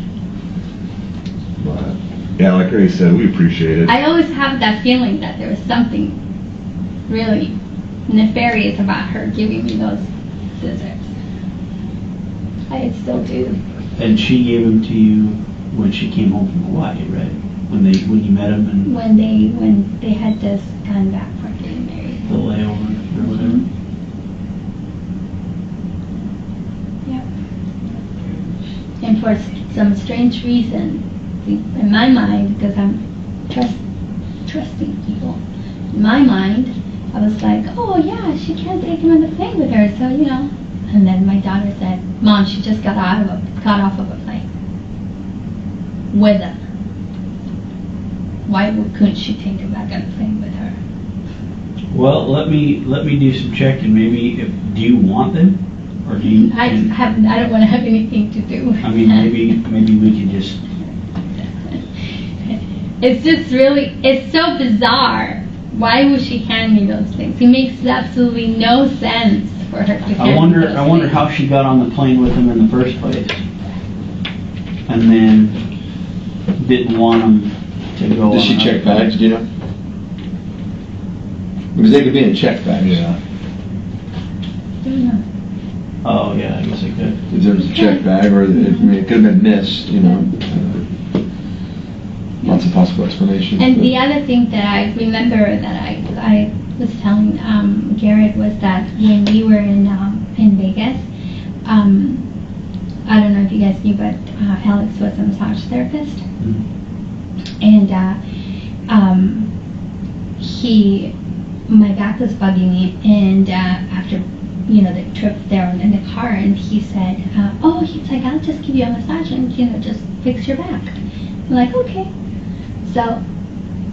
But yeah, like Ray said, we appreciate it. I always have that feeling that there was something really nefarious about her giving me those scissors. I still do. And she gave them to you when she came home from Hawaii, right? When you met him and When they had just gone back from getting married. the layover or whatever. Yep. And for some strange reason, in my mind, because I'm trusting people, in my mind, I was like, oh yeah, she can't take him on the plane with her, so And then my daughter said, Mom, she just got off of a plane with him. Why couldn't she take him back on the plane with her? Well, let me do some checking. Maybe, do you want them? Or do you? I don't want to have anything to do with I mean, that. maybe we can just, It's just really, it's so bizarre. Why would she hand me those things? It makes absolutely no sense for her to hand me those I wonder things. how she got on the plane with them in the first place. And then didn't want them to go. Does she on check another bags, do you know? Because they could be in check bags. Yeah. I don't know. Oh, yeah, I guess I could. If there was a check bag, or it could have been missed, you know. Lots of possible explanations. And but- the other thing that I remember that I was telling Garrett was that when we were in Vegas, I don't know if you guys knew, but Alex was a massage therapist, and my back was bugging me, and after the trip there in the car, and he said, he's like, I'll just give you a massage and just fix your back. I'm like, okay. So,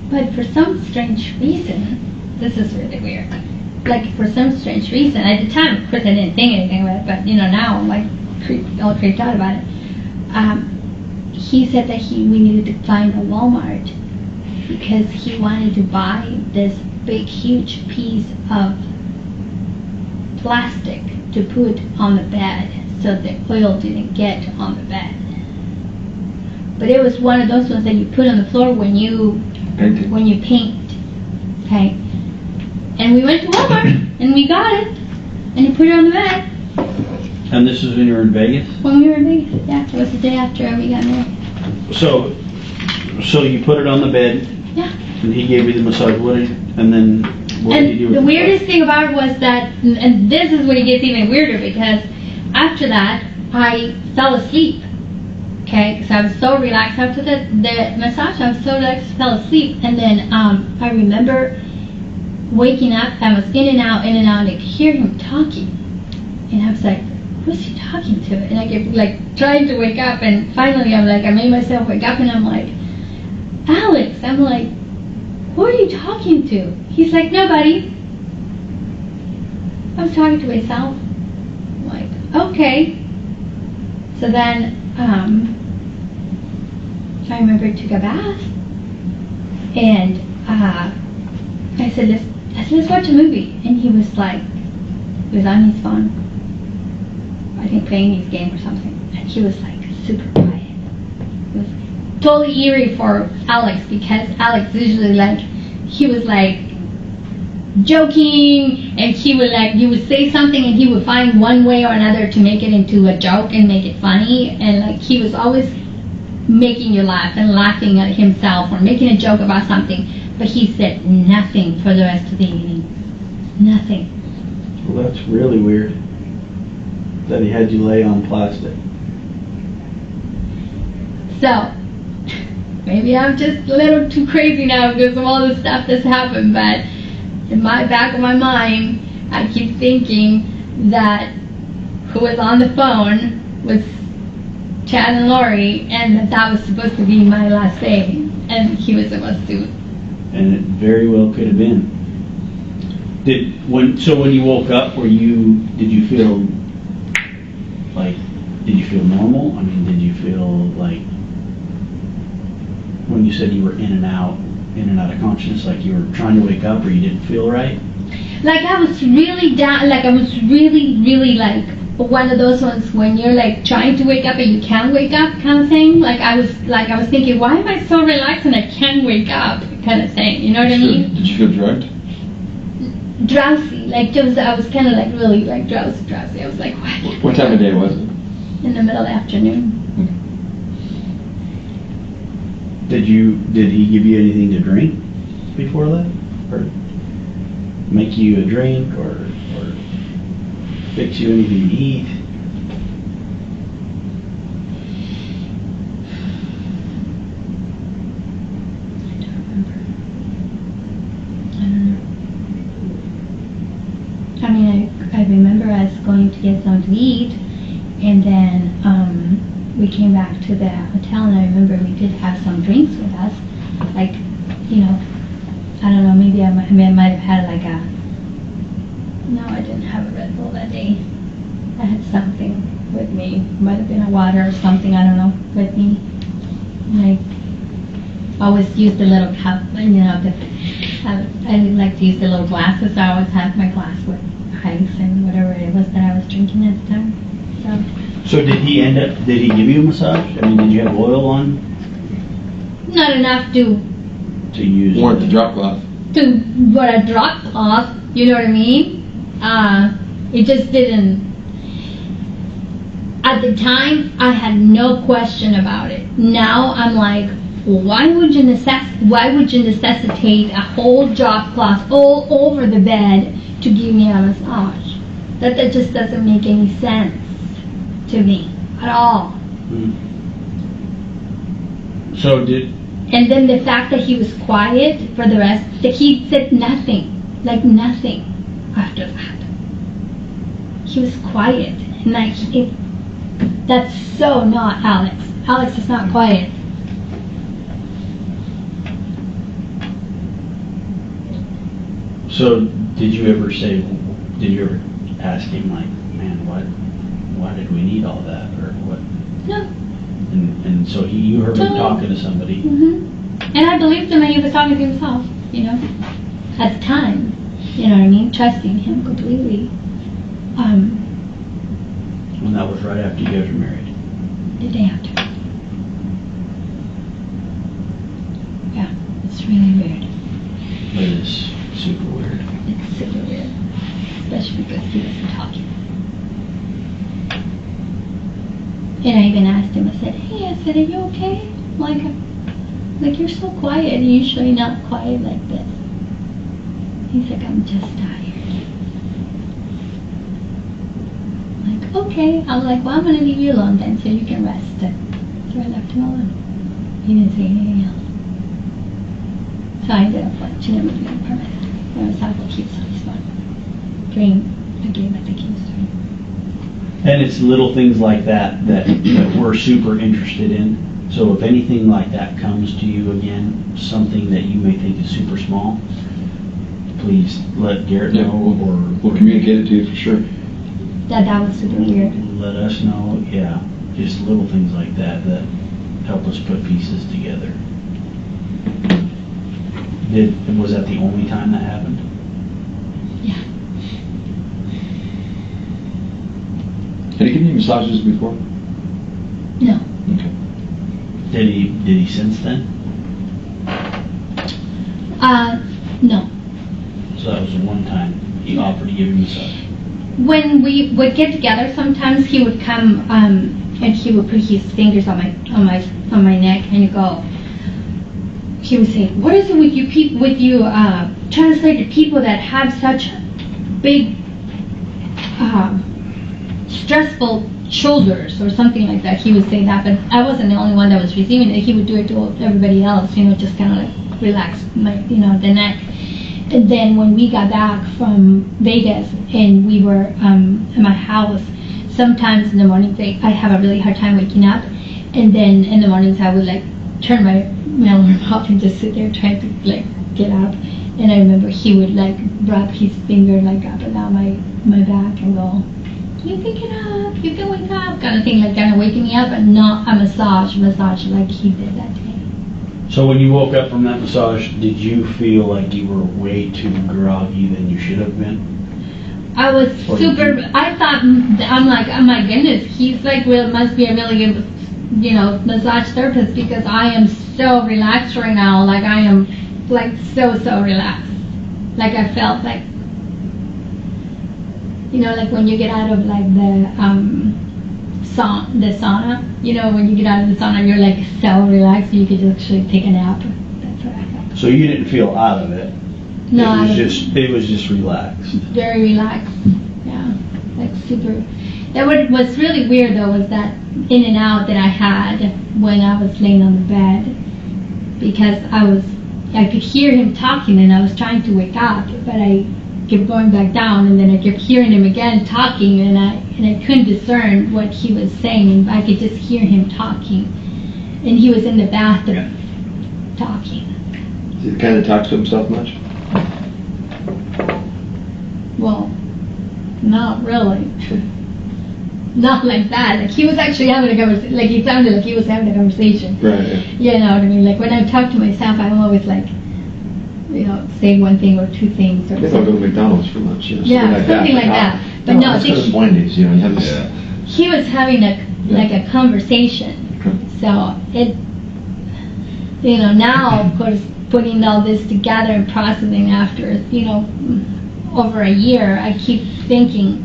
but for some strange reason, this is really weird. Like, for some strange reason, at the time, of course, I didn't think anything about it, but now I'm like all creeped out about it. He said that we needed to find a Walmart because he wanted to buy this big, huge piece of plastic to put on the bed so the oil didn't get on the bed. But it was one of those ones that you put on the floor when you Painting. paint. Okay. And we went to Walmart and we got it and he put it on the bed And this is when you were in Vegas? when we were in Vegas. Yeah, it was the day after we got married. So you put it on the bed, Yeah. and he gave you the massage. And then what did you do And with the weirdest thing about it was that, and this is when it gets even weirder, because after that I fell asleep. Okay, because I was so relaxed after the massage. I was so relaxed, fell asleep, and then I remember waking up. I was in and out, and I could hear him talking, and I was like, "Who's he talking to?" And I kept like trying to wake up, and finally I made myself wake up, and I'm like, "Alex," I'm like, "Who are you talking to?" He's like, "Nobody. I was talking to myself." I'm like, "Okay." So then. I remember I took a bath, and I said, let's watch a movie. And he was on his phone, I think playing his game or something, and he was like super quiet. It was totally eerie for Alex, because Alex usually he was like joking, and you would say something and he would find one way or another to make it into a joke and make it funny, and he was always making you laugh and laughing at himself or making a joke about something, but he said nothing for the rest of the evening. Nothing. Well, that's really weird that he had you lay on plastic. So maybe I'm just a little too crazy now because of all the stuff that's happened, but in my back of my mind I keep thinking that who was on the phone was Chad and Lori, and that was supposed to be my last day, and he was supposed to. And it very well could have been. When you woke up, did you feel normal? I mean, did you feel like, when you said you were in and out of consciousness, like you were trying to wake up or you didn't feel right? Like I was really down, like I was really, really like one of those ones when you're like trying to wake up and you can't wake up kind of thing. Like I was thinking, why am I so relaxed and I can't wake up kind of thing. You know what I mean? Did you feel drugged? Drowsy, I was kind of like really like drowsy. I was like, what? What time of day was it? In the middle of the afternoon. Did he give you anything to drink before that? Or make you a drink or fix you anything to eat? I mean, I remember us going to get something to eat, and then we came back to the hotel, and I remember we did have some drinks with us, I don't know, maybe I might have had like a No, I didn't have a Red Bull that day. I had something with me. Might have been a water or something, I don't know, with me. And I always use the little cup, you know, I like to use the little glasses. I always have my glass with ice and whatever it was that I was drinking at the time. So did he give you a massage? I mean, did you have oil on Not enough to use? Warrant the drop cloth. what a drop cloth, you know what I mean? It just didn't. At the time, I had no question about it. Now I'm like, well, why would you necessitate a whole drop cloth all over the bed to give me a massage? That just doesn't make any sense to me at all. So did And then the fact that he was quiet for the rest, that he said nothing, like nothing after that. He was quiet, and that's so not Alex. Alex is not quiet. So did you ever ask him, like, man, why did we need all that, or what? No. And so you heard him talking to somebody. And I believed him, and he was talking to himself, you know, at the time. You know what I mean? Trusting him completely. And that was right after you guys were married. The day after. Yeah, it's really weird. It is super weird. It's super weird, especially because he wasn't talking. And I even asked him, I said, hey, are you okay? Like you're so quiet, you're usually not quiet like this. He's like, I'm just tired. I'm like, okay. I'm like, well, I'm going to leave you alone then so you can rest. So I left him alone. He didn't say anything else. So I ended up watching a movie in Permit. I was having to keep on his phone. During a game I think he was doing. And it's little things like that we're super interested in. So if anything like that comes to you again, something that you may think is super small, please let Garrett know, or We'll communicate it to you for sure. That was super weird. let us know. Yeah, just little things like that help us put pieces together. Was that the only time that happened? Yeah. Had he given you massages before? No. Okay. Did he since then? No. So that was the one time he offered to give you a massage. When we would get together, sometimes he would come and he would put his fingers on my neck and he would say, "What is it with you people? With you translated people that have such big, stressful shoulders," or something like that. He would say that, but I wasn't the only one that was receiving it. He would do it to everybody else, just kind of like relax the neck. And then when we got back from Vegas and we were at my house, sometimes in the mornings I have a really hard time waking up, and then in the mornings I would like turn my alarm off and just sit there trying to like get up. And I remember he would like rub his finger like up and down my back and go, "You can get up, you can wake up," kind of thing, like kind of waking me up, and not a massage like he did that day. So when you woke up from that massage, did you feel like you were way too groggy than you should have been? I was I thought, I'm like, oh my goodness, he's like, must be a really good, massage therapist, because I am so relaxed right now. Like I am like so relaxed. Like I felt like, like when you get out of like the sauna, when you get out of the sauna, you're like so relaxed, you could actually take a nap. That's what I felt. So you didn't feel out of it. No, it was just relaxed. Very relaxed. Yeah, like super. What was really weird though was that in and out that I had when I was laying on the bed, because I could hear him talking and I was trying to wake up, but I kept going back down, and then I kept hearing him again talking, and I couldn't discern what he was saying. I could just hear him talking, and he was in the bathroom talking. Does he kind of talk to himself much? Well, not really. Not like that. Like he was actually having a conversation. Like he sounded like he was having a conversation. Right. You know what I mean? Like when I talk to myself, I'm always like, say one thing or two things. Or I think I'll go to McDonald's for lunch. Yeah, something like that. But no, that's kind of Wendy's. You have this. Yeah. he was having like a conversation. So it, now of course putting all this together and processing after, over a year, I keep thinking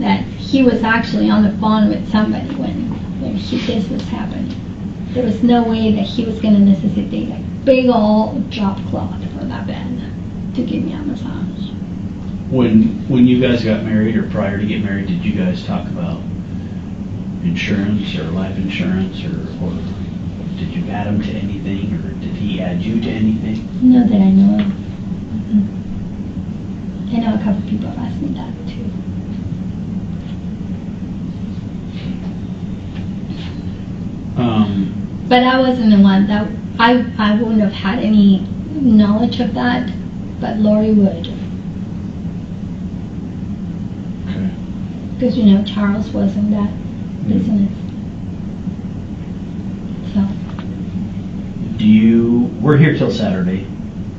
that he was actually on the phone with somebody when this was happening. There was no way that he was going to necessitate a big old drop cloth for that bed to give me a massage. When you guys got married or prior to get married, did you guys talk about insurance or life insurance or did you add him to anything or did he add you to anything? Not that I know of. I know a couple people have asked me that too. But I wasn't the one that I wouldn't have had any knowledge of that, but Lori would. Okay. Because Charles was in that business. So We're here till Saturday,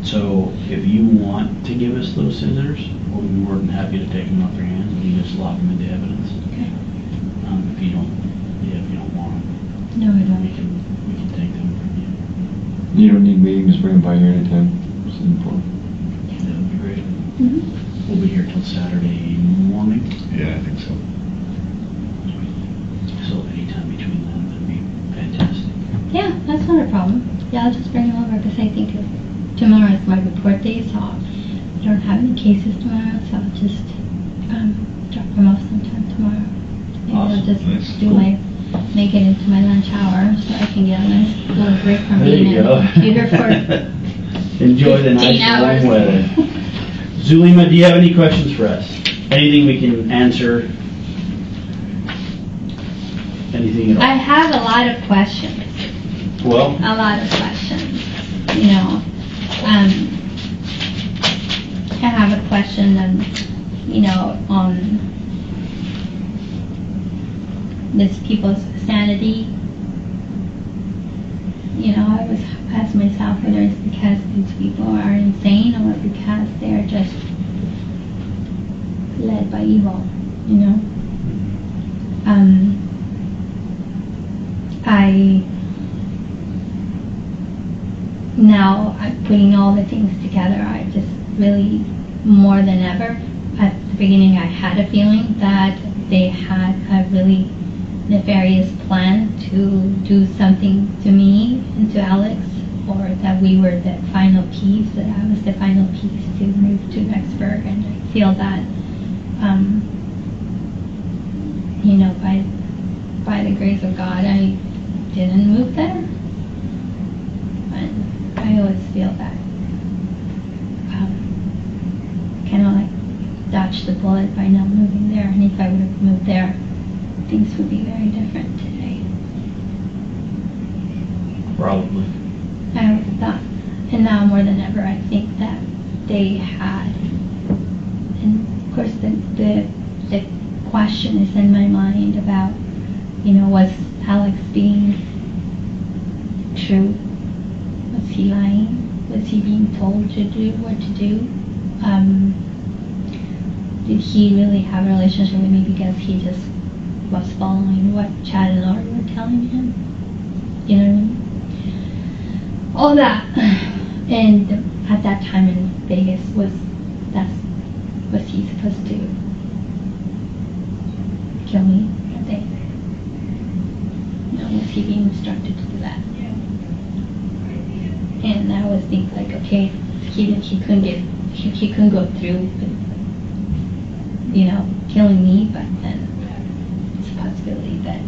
so if you want to give us those scissors, we'll be more than happy to take them off your hands and you just lock them into evidence. okay. If you don't want them, No, I we don't. can take them from you. You don't need me. Just bring them by here anytime. It's important. That would be great. Mhm. We'll be here till Saturday morning, Yeah, I think so. so anytime between then, that'd be fantastic. Yeah, that's not a problem. Yeah, I'll just bring them over because I think tomorrow is my report day, so I don't have any cases tomorrow, so I'll just drop them off sometime tomorrow. Maybe Awesome. I'll just Nice. make it into my lunch hour so I can get a nice little break from There being you in go. the computer for Enjoy the 15 nice hours. warm weather. Zulema, do you have any questions for us? Anything we can answer? Anything at all? I have a lot of questions. Well, A lot of questions. I have a question on this people's sanity. I always ask myself whether it's because these people are insane or because they're just led by evil, Now I'm putting all the things together. I just really, more than ever, at the beginning I had a feeling that they had a really nefarious plan to do something to me and to Alex, or that we were the final piece, that I was the final piece to move to Rexburg. And I feel that, by the grace of God, I didn't move there. And I always feel that kind of like dodged the bullet by not moving there. And if I would have moved there, things would be very different today. probably. I would have thought. And now more than ever, I think that they had. And of course, the question is in my mind about, was Alex being true? Was he lying? Was he being told to do what to do? Did he really have a relationship with me because he just was following what Chad and Laurie were telling him? You know what I mean? All that. And at that time in Vegas, was he supposed to kill me that day? Was he being instructed to do that? And I was thinking like, okay, he couldn't go through with, killing me, but then it's a possibility that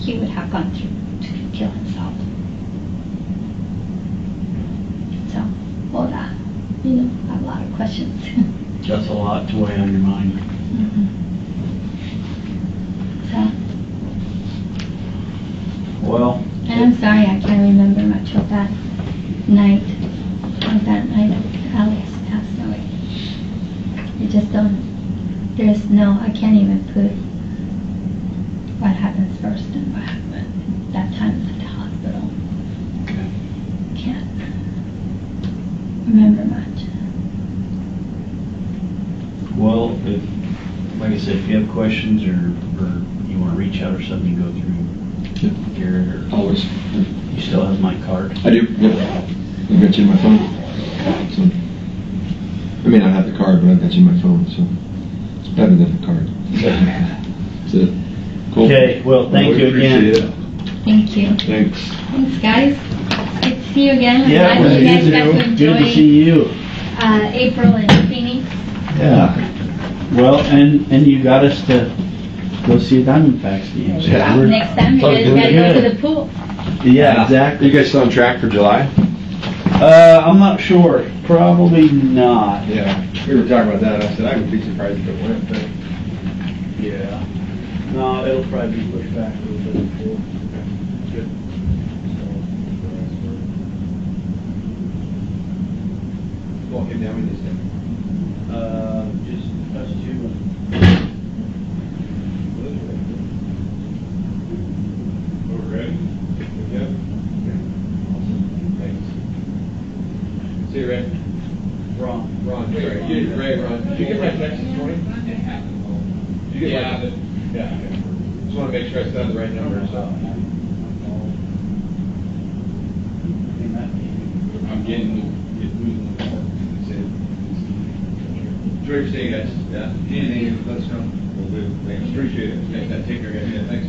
he would have gone through to kill himself. So, all that, I have a lot of questions. That's a lot to weigh on your mind. So, Well, and I'm sorry I can't remember much of that night. Alex passed away. I just don't there's no, I can't even put what happens first and what happened that time at the hospital. Okay. Can't remember much. Well, if, like I said, if you have questions or you want to reach out or something, go through Garrett or Always. you still have my card. I do, yep. I've got you in my phone. So, I may not have the card, but I've got you in my phone, so it's better than the card. That's it. Cool. Okay, well, thank you again. Thank you. Thanks. Thanks, guys. Good to see you again. I'm Yeah, glad you guys got to good to enjoy see you. April in Phoenix. Yeah. Well, and you got us to go see a Diamondbacks game. So we're- Next time you guys doing got to go good. to the pool. Yeah, exactly. You guys still on track for July? I'm not sure. Probably not. Yeah. We were talking about that. I said I would be surprised if it went, but Yeah. No, it'll probably be pushed back a little bit before. good. Walk him down with this thing. Just us two. We're ready? Yep. Thanks. See you, Ray. Ron. Ron, sorry. Ray, Ron. Did you get my text this morning? Did you get my text? Yeah. Okay. Just want to make sure I still have the right number, so. I'm getting moving. Enjoy your stay, guys. Yeah. Anything, let us know. We'll do. Thanks. Appreciate it. Take care, guys. Yeah, thanks.